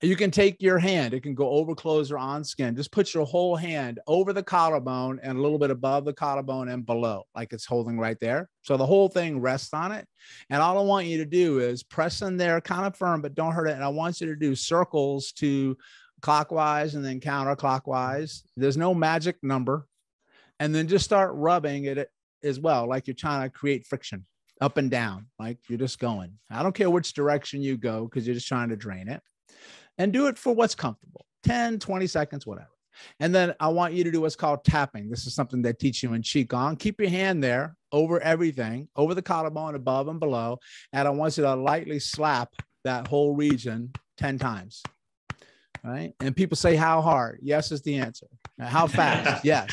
You can take your hand. It can go over, close, or on skin. Just put your whole hand over the collarbone and a little bit above the collarbone and below, like it's holding right there. So the whole thing rests on it. And all I want you to do is press in there kind of firm, but don't hurt it. And I want you to do circles to clockwise and then counterclockwise. There's no magic number. And then just start rubbing it as well, like you're trying to create friction up and down, like you're just going. I don't care which direction you go, because you're just trying to drain it. And do it for what's comfortable, 10, 20 seconds, whatever. And then I want you to do what's called tapping. This is something they teach you in Qigong. Keep your hand there over everything, over the collarbone, above and below. And I want you to lightly slap that whole region 10 times. Right? And people say, how hard? Yes is the answer. How fast? Yes.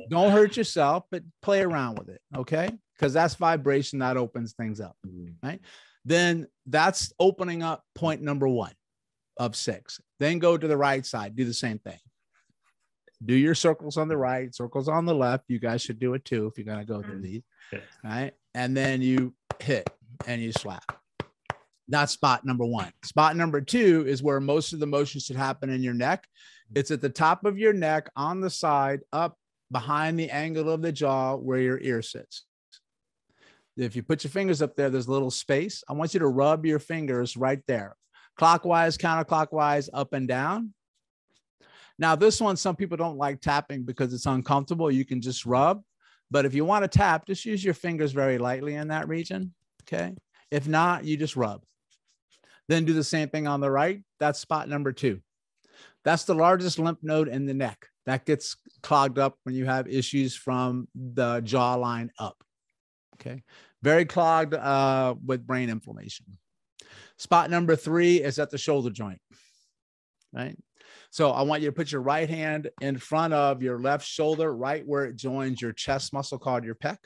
Don't hurt yourself, but play around with it. Okay. Because that's vibration that opens things up. Right. Then that's opening up point number 1 of 6. Then go to the right side. Do the same thing. Do your circles on the right, circles on the left. You guys should do it too if you're going to go through these. Right. And then you hit and you slap. That's spot number 1. Spot number 2 is where most of the motion should happen in your neck. It's at the top of your neck, on the side, up behind the angle of the jaw where your ear sits. If you put your fingers up there, there's a little space. I want you to rub your fingers right there. Clockwise, counterclockwise, up and down. Now, this one, some people don't like tapping because it's uncomfortable. You can just rub. But if you want to tap, just use your fingers very lightly in that region. Okay. If not, you just rub. Then do the same thing on the right. That's spot number 2. That's the largest lymph node in the neck. That gets clogged up when you have issues from the jawline up. Okay. Very clogged with brain inflammation. Spot number 3 is at the shoulder joint. Right. So I want you to put your right hand in front of your left shoulder, right where it joins your chest muscle called your pec.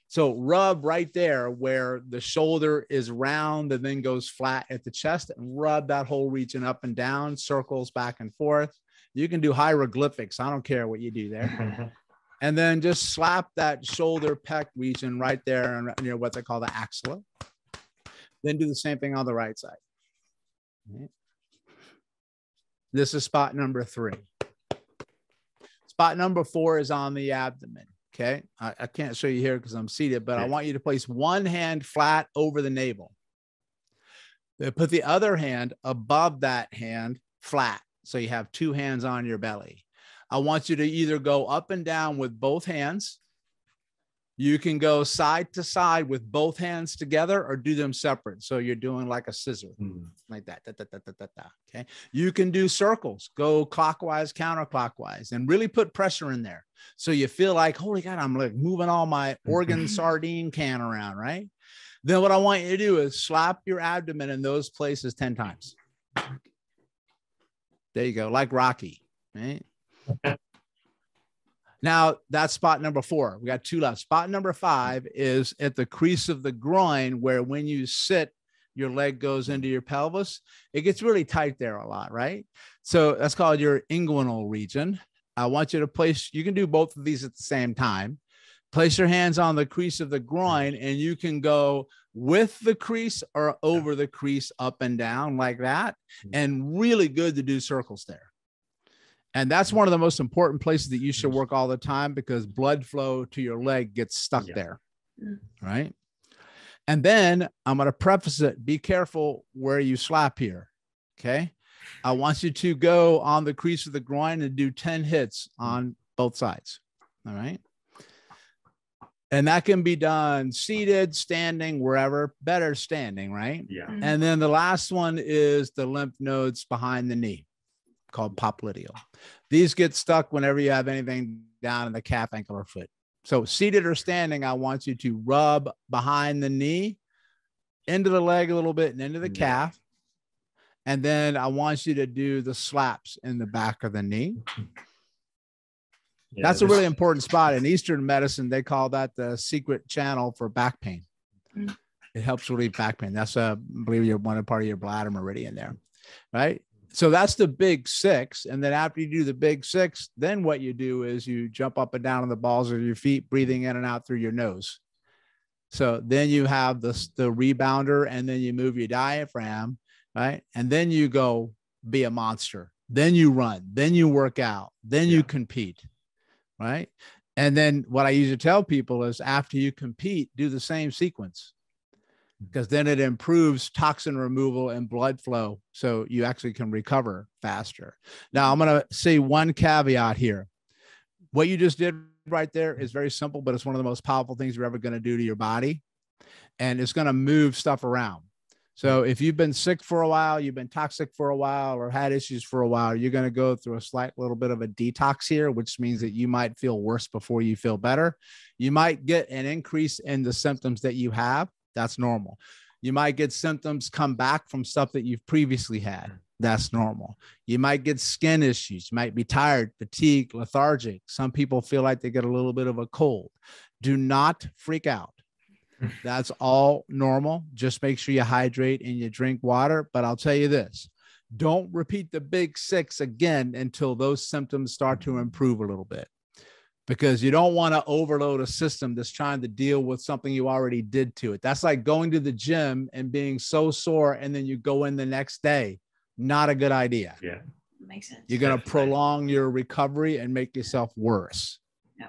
So rub right there where the shoulder is round and then goes flat at the chest, and rub that whole region up and down, circles back and forth. You can do hieroglyphics. I don't care what you do there. And then just slap that shoulder pec region right there near what they call the axilla. Then do the same thing on the right side. Right. This is spot number 3. Spot number 4 is on the abdomen. Okay. I can't show you here because I'm seated, but I want you to place one hand flat over the navel. Then put the other hand above that hand flat. So you have 2 hands on your belly. I want you to either go up and down with both hands. You can go side to side with both hands together, or do them separate. So you're doing like a scissor, like that. Okay. You can do circles, go clockwise, counterclockwise, and really put pressure in there. So you feel like, holy God, I'm like moving all my organ sardine can around, right? Then what I want you to do is slap your abdomen in those places 10 times. There you go, like Rocky, right? Now that's spot number 4. We got 2 left. Spot number 5 is at the crease of the groin, where when you sit, your leg goes into your pelvis. It gets really tight there a lot, right? So that's called your inguinal region. I want you to place, you can do both of these at the same time. Place your hands on the crease of the groin, and you can go with the crease or over the crease, up and down like that. And really good to do circles there. And that's one of the most important places that you should work all the time, because blood flow to your leg gets stuck there. Right. And then I'm going to preface it. Be careful where you slap here. Okay. I want you to go on the crease of the groin and do 10 hits on both sides. All right. And that can be done seated, standing, wherever. Better standing, right? Yeah. And then the last one is the lymph nodes behind the knee, called popliteal. These get stuck whenever you have anything down in the calf, ankle, or foot. So seated or standing, I want you to rub behind the knee, into the leg a little bit, and into the calf. And then I want you to do the slaps in the back of the knee. That's a really important spot. In Eastern medicine, they call that the secret channel for back pain. It helps relieve back pain. That's I believe you're one part of your bladder meridian there, right? So that's the big 6. And then after you do the big 6, then what you do is you jump up and down on the balls of your feet, breathing in and out through your nose. So then you have the rebounder, and then you move your diaphragm, right? And then you go be a monster. Then you run, then you work out, then you compete, right? And then what I usually tell people is after you compete, do the same sequence, because then it improves toxin removal and blood flow, so you actually can recover faster. Now, I'm going to say one caveat here. What you just did right there is very simple, but it's one of the most powerful things you're ever going to do to your body, and it's going to move stuff around. So if you've been sick for a while, you've been toxic for a while, or had issues for a while, you're going to go through a slight little bit of a detox here, which means that you might feel worse before you feel better. You might get an increase in the symptoms that you have. That's normal. You might get symptoms come back from stuff that you've previously had. That's normal. You might get skin issues. You might be tired, fatigued, lethargic. Some people feel like they get a little bit of a cold. Do not freak out. That's all normal. Just make sure you hydrate and you drink water. But I'll tell you this, don't repeat the big 6 again until those symptoms start to improve a little bit, because you don't want to overload a system that's trying to deal with something you already did to it. That's like going to the gym and being so sore, and then you go in the next day. Not a good idea. Yeah. Makes sense. You're going to prolong your recovery and make yourself worse. Yeah.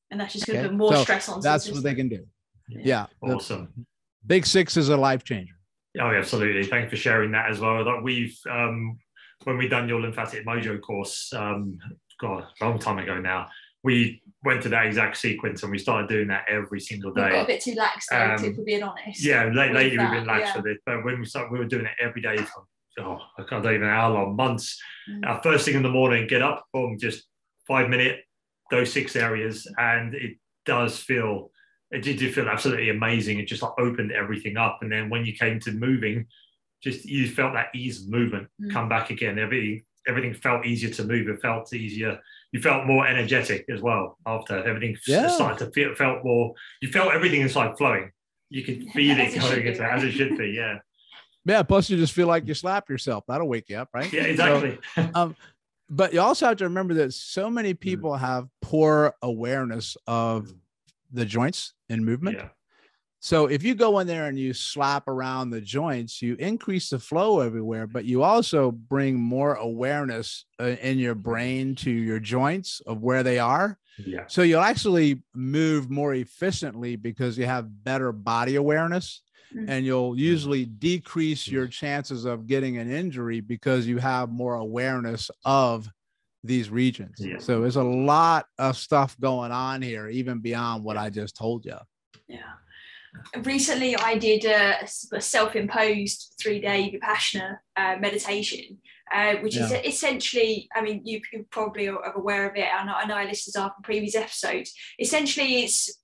And that's just going to put more stress on. That's what they can do. Yeah. Awesome. Big 6 is a life changer. Oh, absolutely. Thanks for sharing that as well. That we've, when we done your Lymphatic Mojo course, God, a long time ago now, we went to that exact sequence and we started doing that every single day. We got a bit too lax though, if we're being honest. Yeah, lately we've been lax with it. But when we started, we were doing it every day for, I don't even know how long, months. First thing in the morning, get up, boom, just 5 minute, those 6 areas. And it did feel absolutely amazing. It just like opened everything up. And then when you came to moving, just you felt that ease of movement come back again. Everything felt easier to move. It felt easier. You felt more energetic as well after everything started to feel, felt more, you felt everything inside flowing. You could feel it going as it should be. Yeah. Yeah. Plus you just feel like you slapped yourself. That'll wake you up, right? Yeah, exactly. So, but you also have to remember that so many people have poor awareness of the joints and movement. Yeah. So if you go in there and you slap around the joints, you increase the flow everywhere, but you also bring more awareness in your brain to your joints of where they are. Yeah. So you'll actually move more efficiently because you have better body awareness, and you'll usually decrease your chances of getting an injury because you have more awareness of these regions. Yeah. So there's a lot of stuff going on here, even beyond what I just told you. Yeah. Recently, I did a self-imposed 3-day Vipassana meditation, which is essentially, I mean, you probably are aware of it. I know our listeners are from previous episodes. Essentially, it's,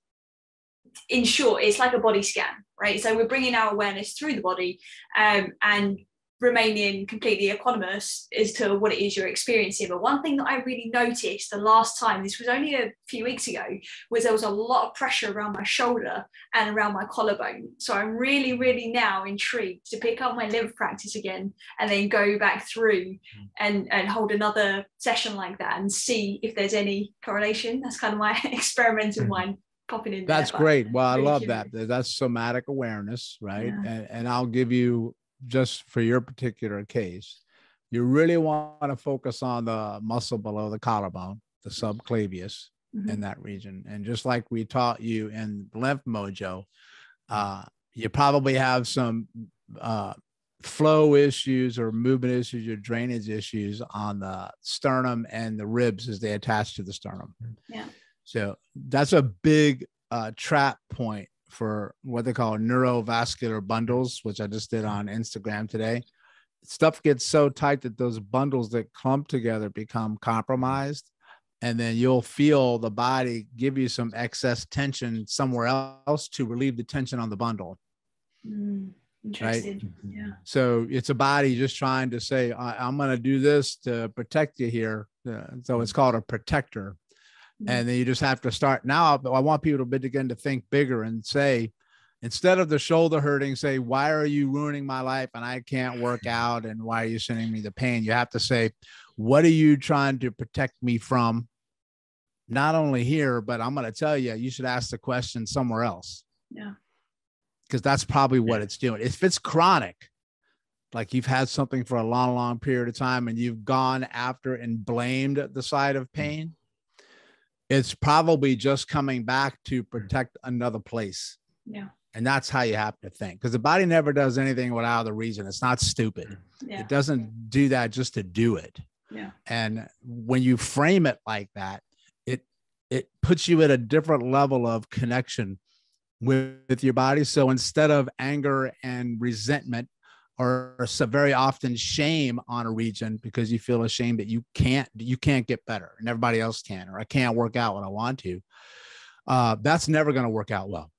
in short, it's like a body scan, right? So we're bringing our awareness through the body and remaining completely equanimous as to what it is you're experiencing. But one thing that I really noticed the last time, this was only a few weeks ago, was there was a lot of pressure around my shoulder and around my collarbone. So I'm really, really now intrigued to pick up my lymph practice again and then go back through and hold another session like that and see if there's any correlation. That's kind of my experimental mind popping in. That's great. Well, I love that. That's somatic awareness, right? Yeah. And I'll give you, just for your particular case, you really want to focus on the muscle below the collarbone, the subclavius, in that region. And just like we taught you in Lymph Mojo, you probably have some flow issues or movement issues or drainage issues on the sternum and the ribs as they attach to the sternum. Yeah. So that's a big trap point for what they call neurovascular bundles, which I just did on Instagram today. Stuff gets so tight that those bundles that clump together become compromised. And then you'll feel the body give you some excess tension somewhere else to relieve the tension on the bundle. Interesting. Right? Yeah. So it's a body just trying to say, I'm going to do this to protect you here. So it's called a protector. And then you just have to start now. I want people to begin to think bigger and say, instead of the shoulder hurting, say, why are you ruining my life and I can't work out? And why are you sending me the pain? You have to say, what are you trying to protect me from? Not only here, but I'm going to tell you, you should ask the question somewhere else. Yeah. Because that's probably what it's doing. If it's chronic, like you've had something for a long, long period of time and you've gone after and blamed the side of pain, it's probably just coming back to protect another place. Yeah. And that's how you have to think, because the body never does anything without a reason. It's not stupid. Yeah. It doesn't do that just to do it. Yeah. And when you frame it like that, it puts you at a different level of connection with your body. So instead of anger and resentment, or so very often shame on a region because you feel ashamed that you can't get better and everybody else can, or I can't work out when I want to, that's never going to work out well.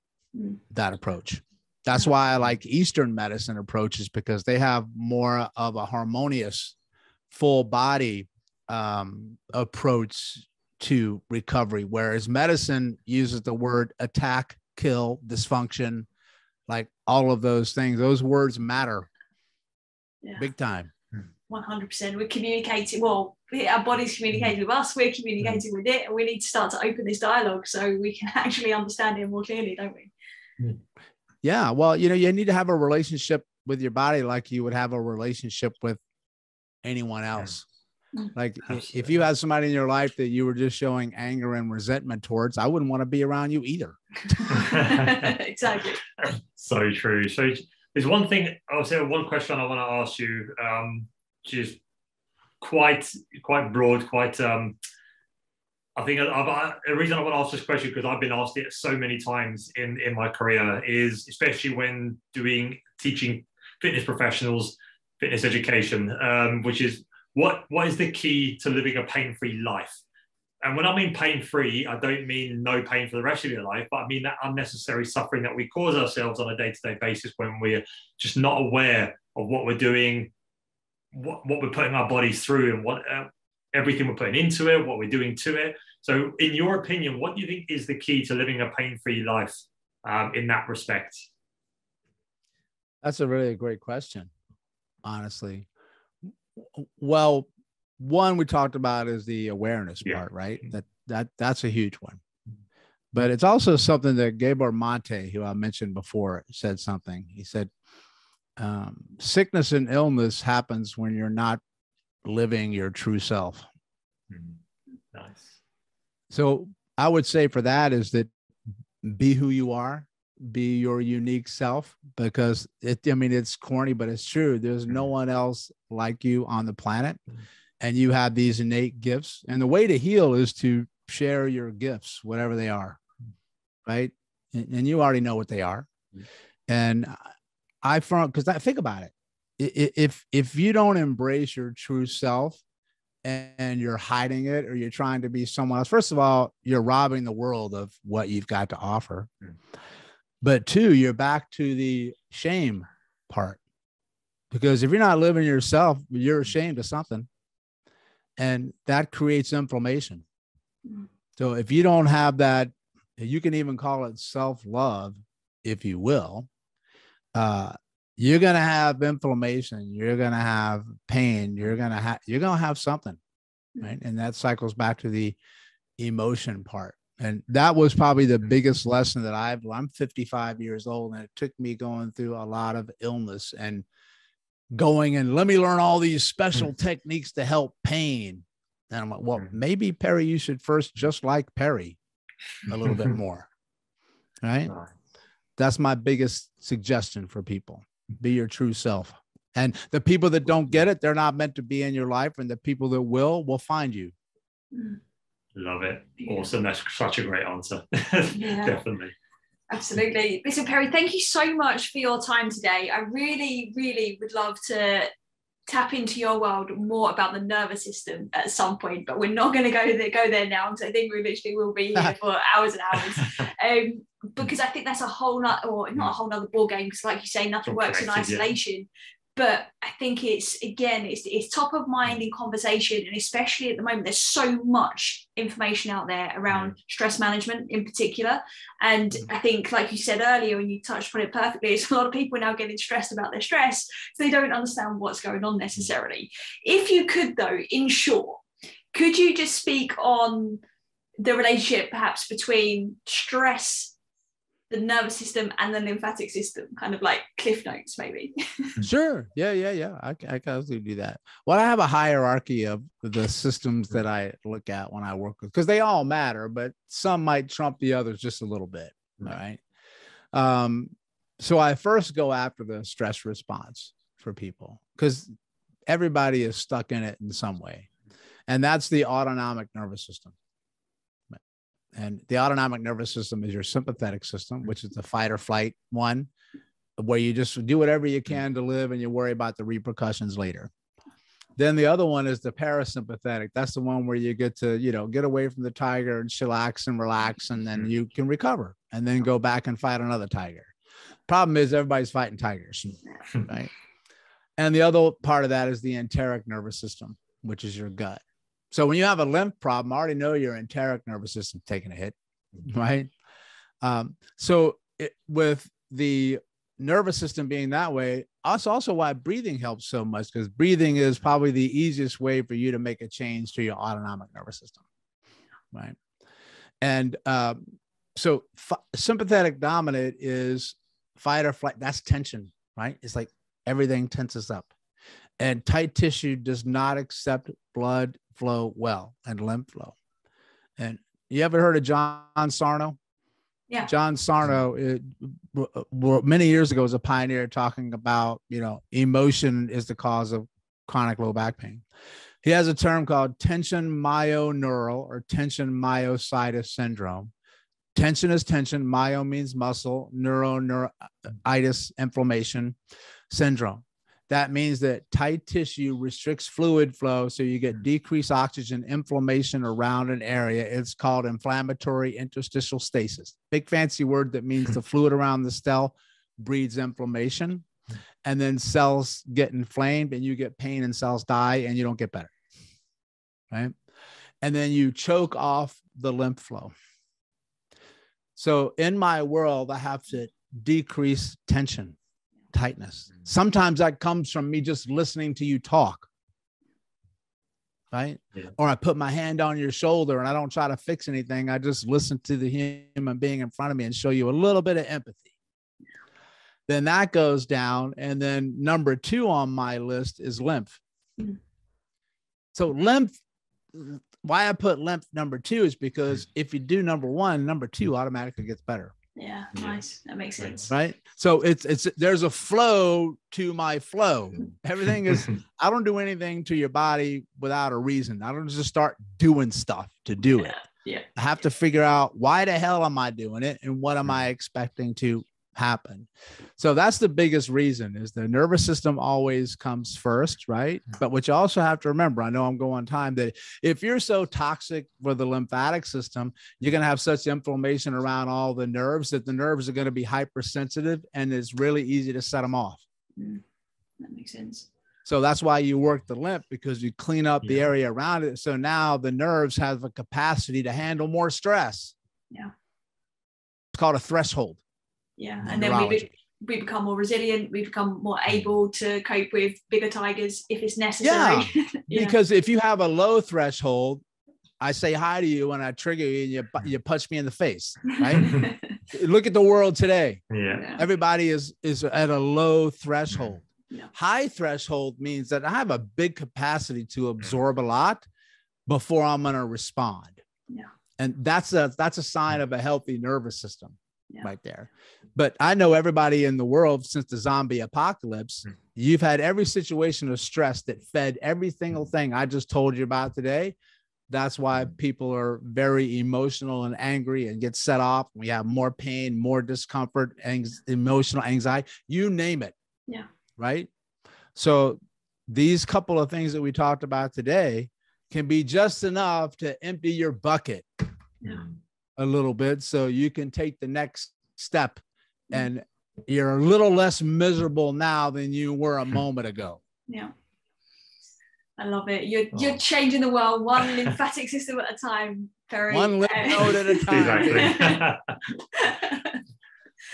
That approach. That's why I like Eastern medicine approaches, because they have more of a harmonious full body approach to recovery, whereas medicine uses the word attack, kill, dysfunction, like all of those things. Those words matter big time. 100%. We're communicating. Well, our body's communicating with us. We're communicating with it, and we need to start to open this dialogue so we can actually understand it more clearly, don't we? Yeah. Well, you need to have a relationship with your body like you would have a relationship with anyone else. Like if you had somebody in your life that you were just showing anger and resentment towards, I wouldn't want to be around you either. Exactly. So true. So there's one thing, I'll say one question I want to ask you, which is quite broad, I think the reason I want to ask this question, because I've been asked it so many times in my career, is especially when teaching fitness professionals, fitness education, which is what is the key to living a pain-free life? And when I mean pain-free, I don't mean no pain for the rest of your life, but I mean that unnecessary suffering that we cause ourselves on a day-to-day basis when we're just not aware of what we're doing, what we're putting our bodies through, and what everything we're putting into it, what we're doing to it. So in your opinion, what do you think is the key to living a pain-free life in that respect? That's a really great question, honestly. Well, one we talked about is the awareness part, right? That's a huge one. But it's also something that Gabor Mate, who I mentioned before, said something. He said, sickness and illness happens when you're not living your true self. Nice. So I would say for that is that be who you are, be your unique self, because it's corny, but it's true. There's no one else like you on the planet, and you have these innate gifts. And the way to heal is to share your gifts, whatever they are, right? And you already know what they are. And because I think about it, if you don't embrace your true self and you're hiding it, or you're trying to be someone else, first of all, you're robbing the world of what you've got to offer. But two, you're back to the shame part, because if you're not living yourself, you're ashamed of something, and that creates inflammation. So if you don't have that, you can even call it self-love, if you will, you're going to have inflammation, you're going to have pain, you're going to have something, right? And that cycles back to the emotion part. And that was probably the biggest lesson that I'm 55 years old, and it took me going through a lot of illness and going and let me learn all these special techniques to help pain. And I'm like, well, maybe Perry, you should first just like Perry a little bit more. Right. That's my biggest suggestion for people. Be your true self. And the people that don't get it, they're not meant to be in your life. And the people that will find you. Love it. Awesome. That's such a great answer. Definitely. Absolutely. Listen, Perry, thank you so much for your time today. I really, really would love to tap into your world more about the nervous system at some point, but we're not going to go there now, because I think we literally will be here for hours and hours. Because I think that's a whole not a whole nother ball game, because like you say, nothing works in isolation. But I think it's top of mind in conversation, and especially at the moment, there's so much information out there around stress management in particular. And I think, like you said earlier, and you touched on it perfectly, it's a lot of people now getting stressed about their stress, so they don't understand what's going on necessarily. If you could, though, in short, could you just speak on the relationship perhaps between stress, the nervous system, and the lymphatic system, kind of like cliff notes, maybe? Sure. Yeah. I can absolutely do that. Well, I have a hierarchy of the systems that I look at when I work with, because they all matter, but some might trump the others just a little bit. All right. So I first go after the stress response for people, because everybody is stuck in it in some way. And that's the autonomic nervous system. And the autonomic nervous system is your sympathetic system, which is the fight or flight one, where you just do whatever you can to live and you worry about the repercussions later. Then the other one is the parasympathetic. That's the one where you get to, get away from the tiger and chillax and relax, and then you can recover and then go back and fight another tiger. Problem is everybody's fighting tigers, right? And the other part of that is the enteric nervous system, which is your gut. So when you have a lymph problem, I already know your enteric nervous system taking a hit, right? With the nervous system being that way, that's also why breathing helps so much, because breathing is probably the easiest way for you to make a change to your autonomic nervous system, right? And sympathetic dominant is fight or flight. That's tension, right? It's like everything tenses up. And tight tissue does not accept blood flow well and lymph flow. And you ever heard of John Sarno? Yeah. John Sarno, many years ago, was a pioneer talking about, emotion is the cause of chronic low back pain. He has a term called tension myoneural or tension myositis syndrome. Tension is tension. Myo means muscle. Neuritis, inflammation, syndrome. That means that tight tissue restricts fluid flow, so you get decreased oxygen inflammation around an area. It's called inflammatory interstitial stasis. Big fancy word that means the fluid around the cell breeds inflammation, and then cells get inflamed and you get pain and cells die and you don't get better, right? And then you choke off the lymph flow. So in my world, I have to decrease tension, tightness. Sometimes that comes from me just listening to you talk, right? Yeah. Or I put my hand on your shoulder and I don't try to fix anything. I just listen to the human being in front of me and show you a little bit of empathy. Then that goes down. And then number 2 on my list is lymph. So lymph, why I put lymph number 2 is because if you do number 1, number 2 automatically gets better. Yeah, nice. That makes sense. Right. So there's a flow to my flow. Everything is, I don't do anything to your body without a reason. I don't just start doing stuff to do it. Yeah. I have to figure out why the hell am I doing it and what am I expecting to happen. So that's the biggest reason, is the nervous system always comes first, right? But what you also have to remember, I know I'm going on time, that if you're so toxic for the lymphatic system, you're going to have such inflammation around all the nerves that the nerves are going to be hypersensitive, and it's really easy to set them off. That makes sense. So that's why you work the lymph, because you clean up the area around it. So now the nerves have a capacity to handle more stress. Yeah. It's called a threshold. Yeah, and then we become more resilient. We become more able to cope with bigger tigers if it's necessary. Yeah, because if you have a low threshold, I say hi to you and I trigger you and you punch me in the face, right? Look at the world today. Yeah. Everybody is at a low threshold. Yeah. High threshold means that I have a big capacity to absorb a lot before I'm going to respond. Yeah. And that's a sign of a healthy nervous system right there. But I know everybody in the world since the zombie apocalypse, you've had every situation of stress that fed every single thing I just told you about today. That's why people are very emotional and angry and get set off. We have more pain, more discomfort, emotional anxiety, you name it. Yeah. Right. So these couple of things that we talked about today can be just enough to empty your bucket a little bit so you can take the next step, and you're a little less miserable now than you were a moment ago. Yeah. I love it. You're changing the world one lymphatic system at a time, Perry. One lymph node at a time. Exactly.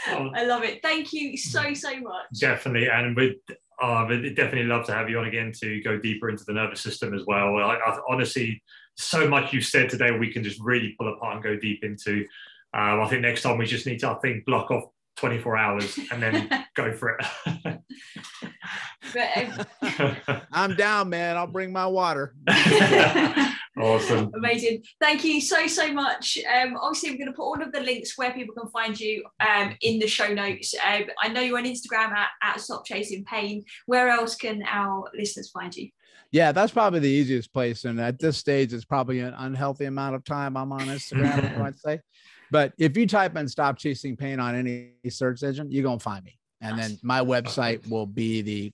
I love it. Thank you so much. Definitely. And we'd definitely love to have you on again to go deeper into the nervous system as well. I honestly, so much you've said today, we can just really pull apart and go deep into. I think next time we just need to, block off 24 hours and then go for it. I'm down, man. I'll bring my water. Awesome. Amazing. Thank you so much. Obviously, we're going to put all of the links where people can find you in the show notes. I know you're on Instagram at Stop Chasing Pain. Where else can our listeners find you? Yeah, that's probably the easiest place. And at this stage, it's probably an unhealthy amount of time I'm on Instagram, I'd say. But if you type in Stop Chasing Pain on any search engine, you're going to find me. And then my website will be the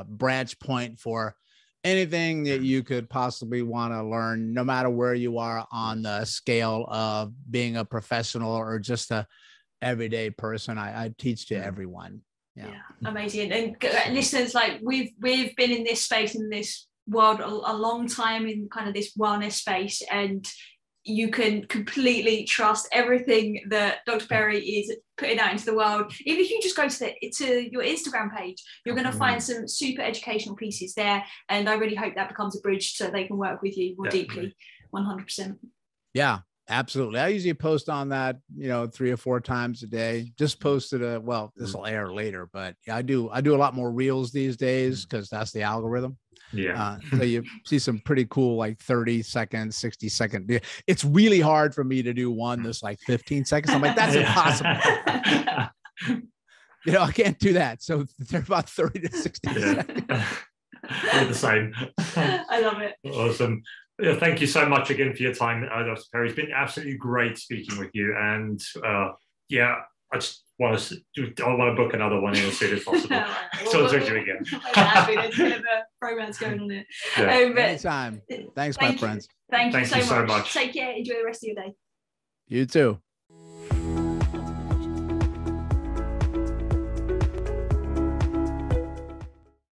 branch point for anything that you could possibly want to learn, no matter where you are on the scale of being a professional or just a everyday person. I teach to everyone. Yeah. Amazing. And listeners, like we've been in this space, in this world a long time, in kind of this wellness space, and you can completely trust everything that Dr. Perry is putting out into the world. Even if you just go to your Instagram page, you're going to find some super educational pieces there. And I really hope that becomes a bridge so they can work with you more deeply, 100%. Yeah, absolutely. I usually post on that, 3 or 4 times a day. Just posted this will air later, but I do a lot more reels these days because that's the algorithm. Yeah. So you see some pretty cool, like 30-second, 60-second. It's really hard for me to do one that's like 15 seconds. I'm like, that's impossible. I can't do that. So they're about 30 to 60 seconds. We're the same. I love it. Awesome. Yeah, thank you so much again for your time, Dr. Perry. It's been absolutely great speaking with you. And I just want to book another one in as soon as possible. So talk to you again. There's a bit of a romance going on here. Anytime. Thanks, my friends. Thank you so much. Take care. Enjoy the rest of your day. You too.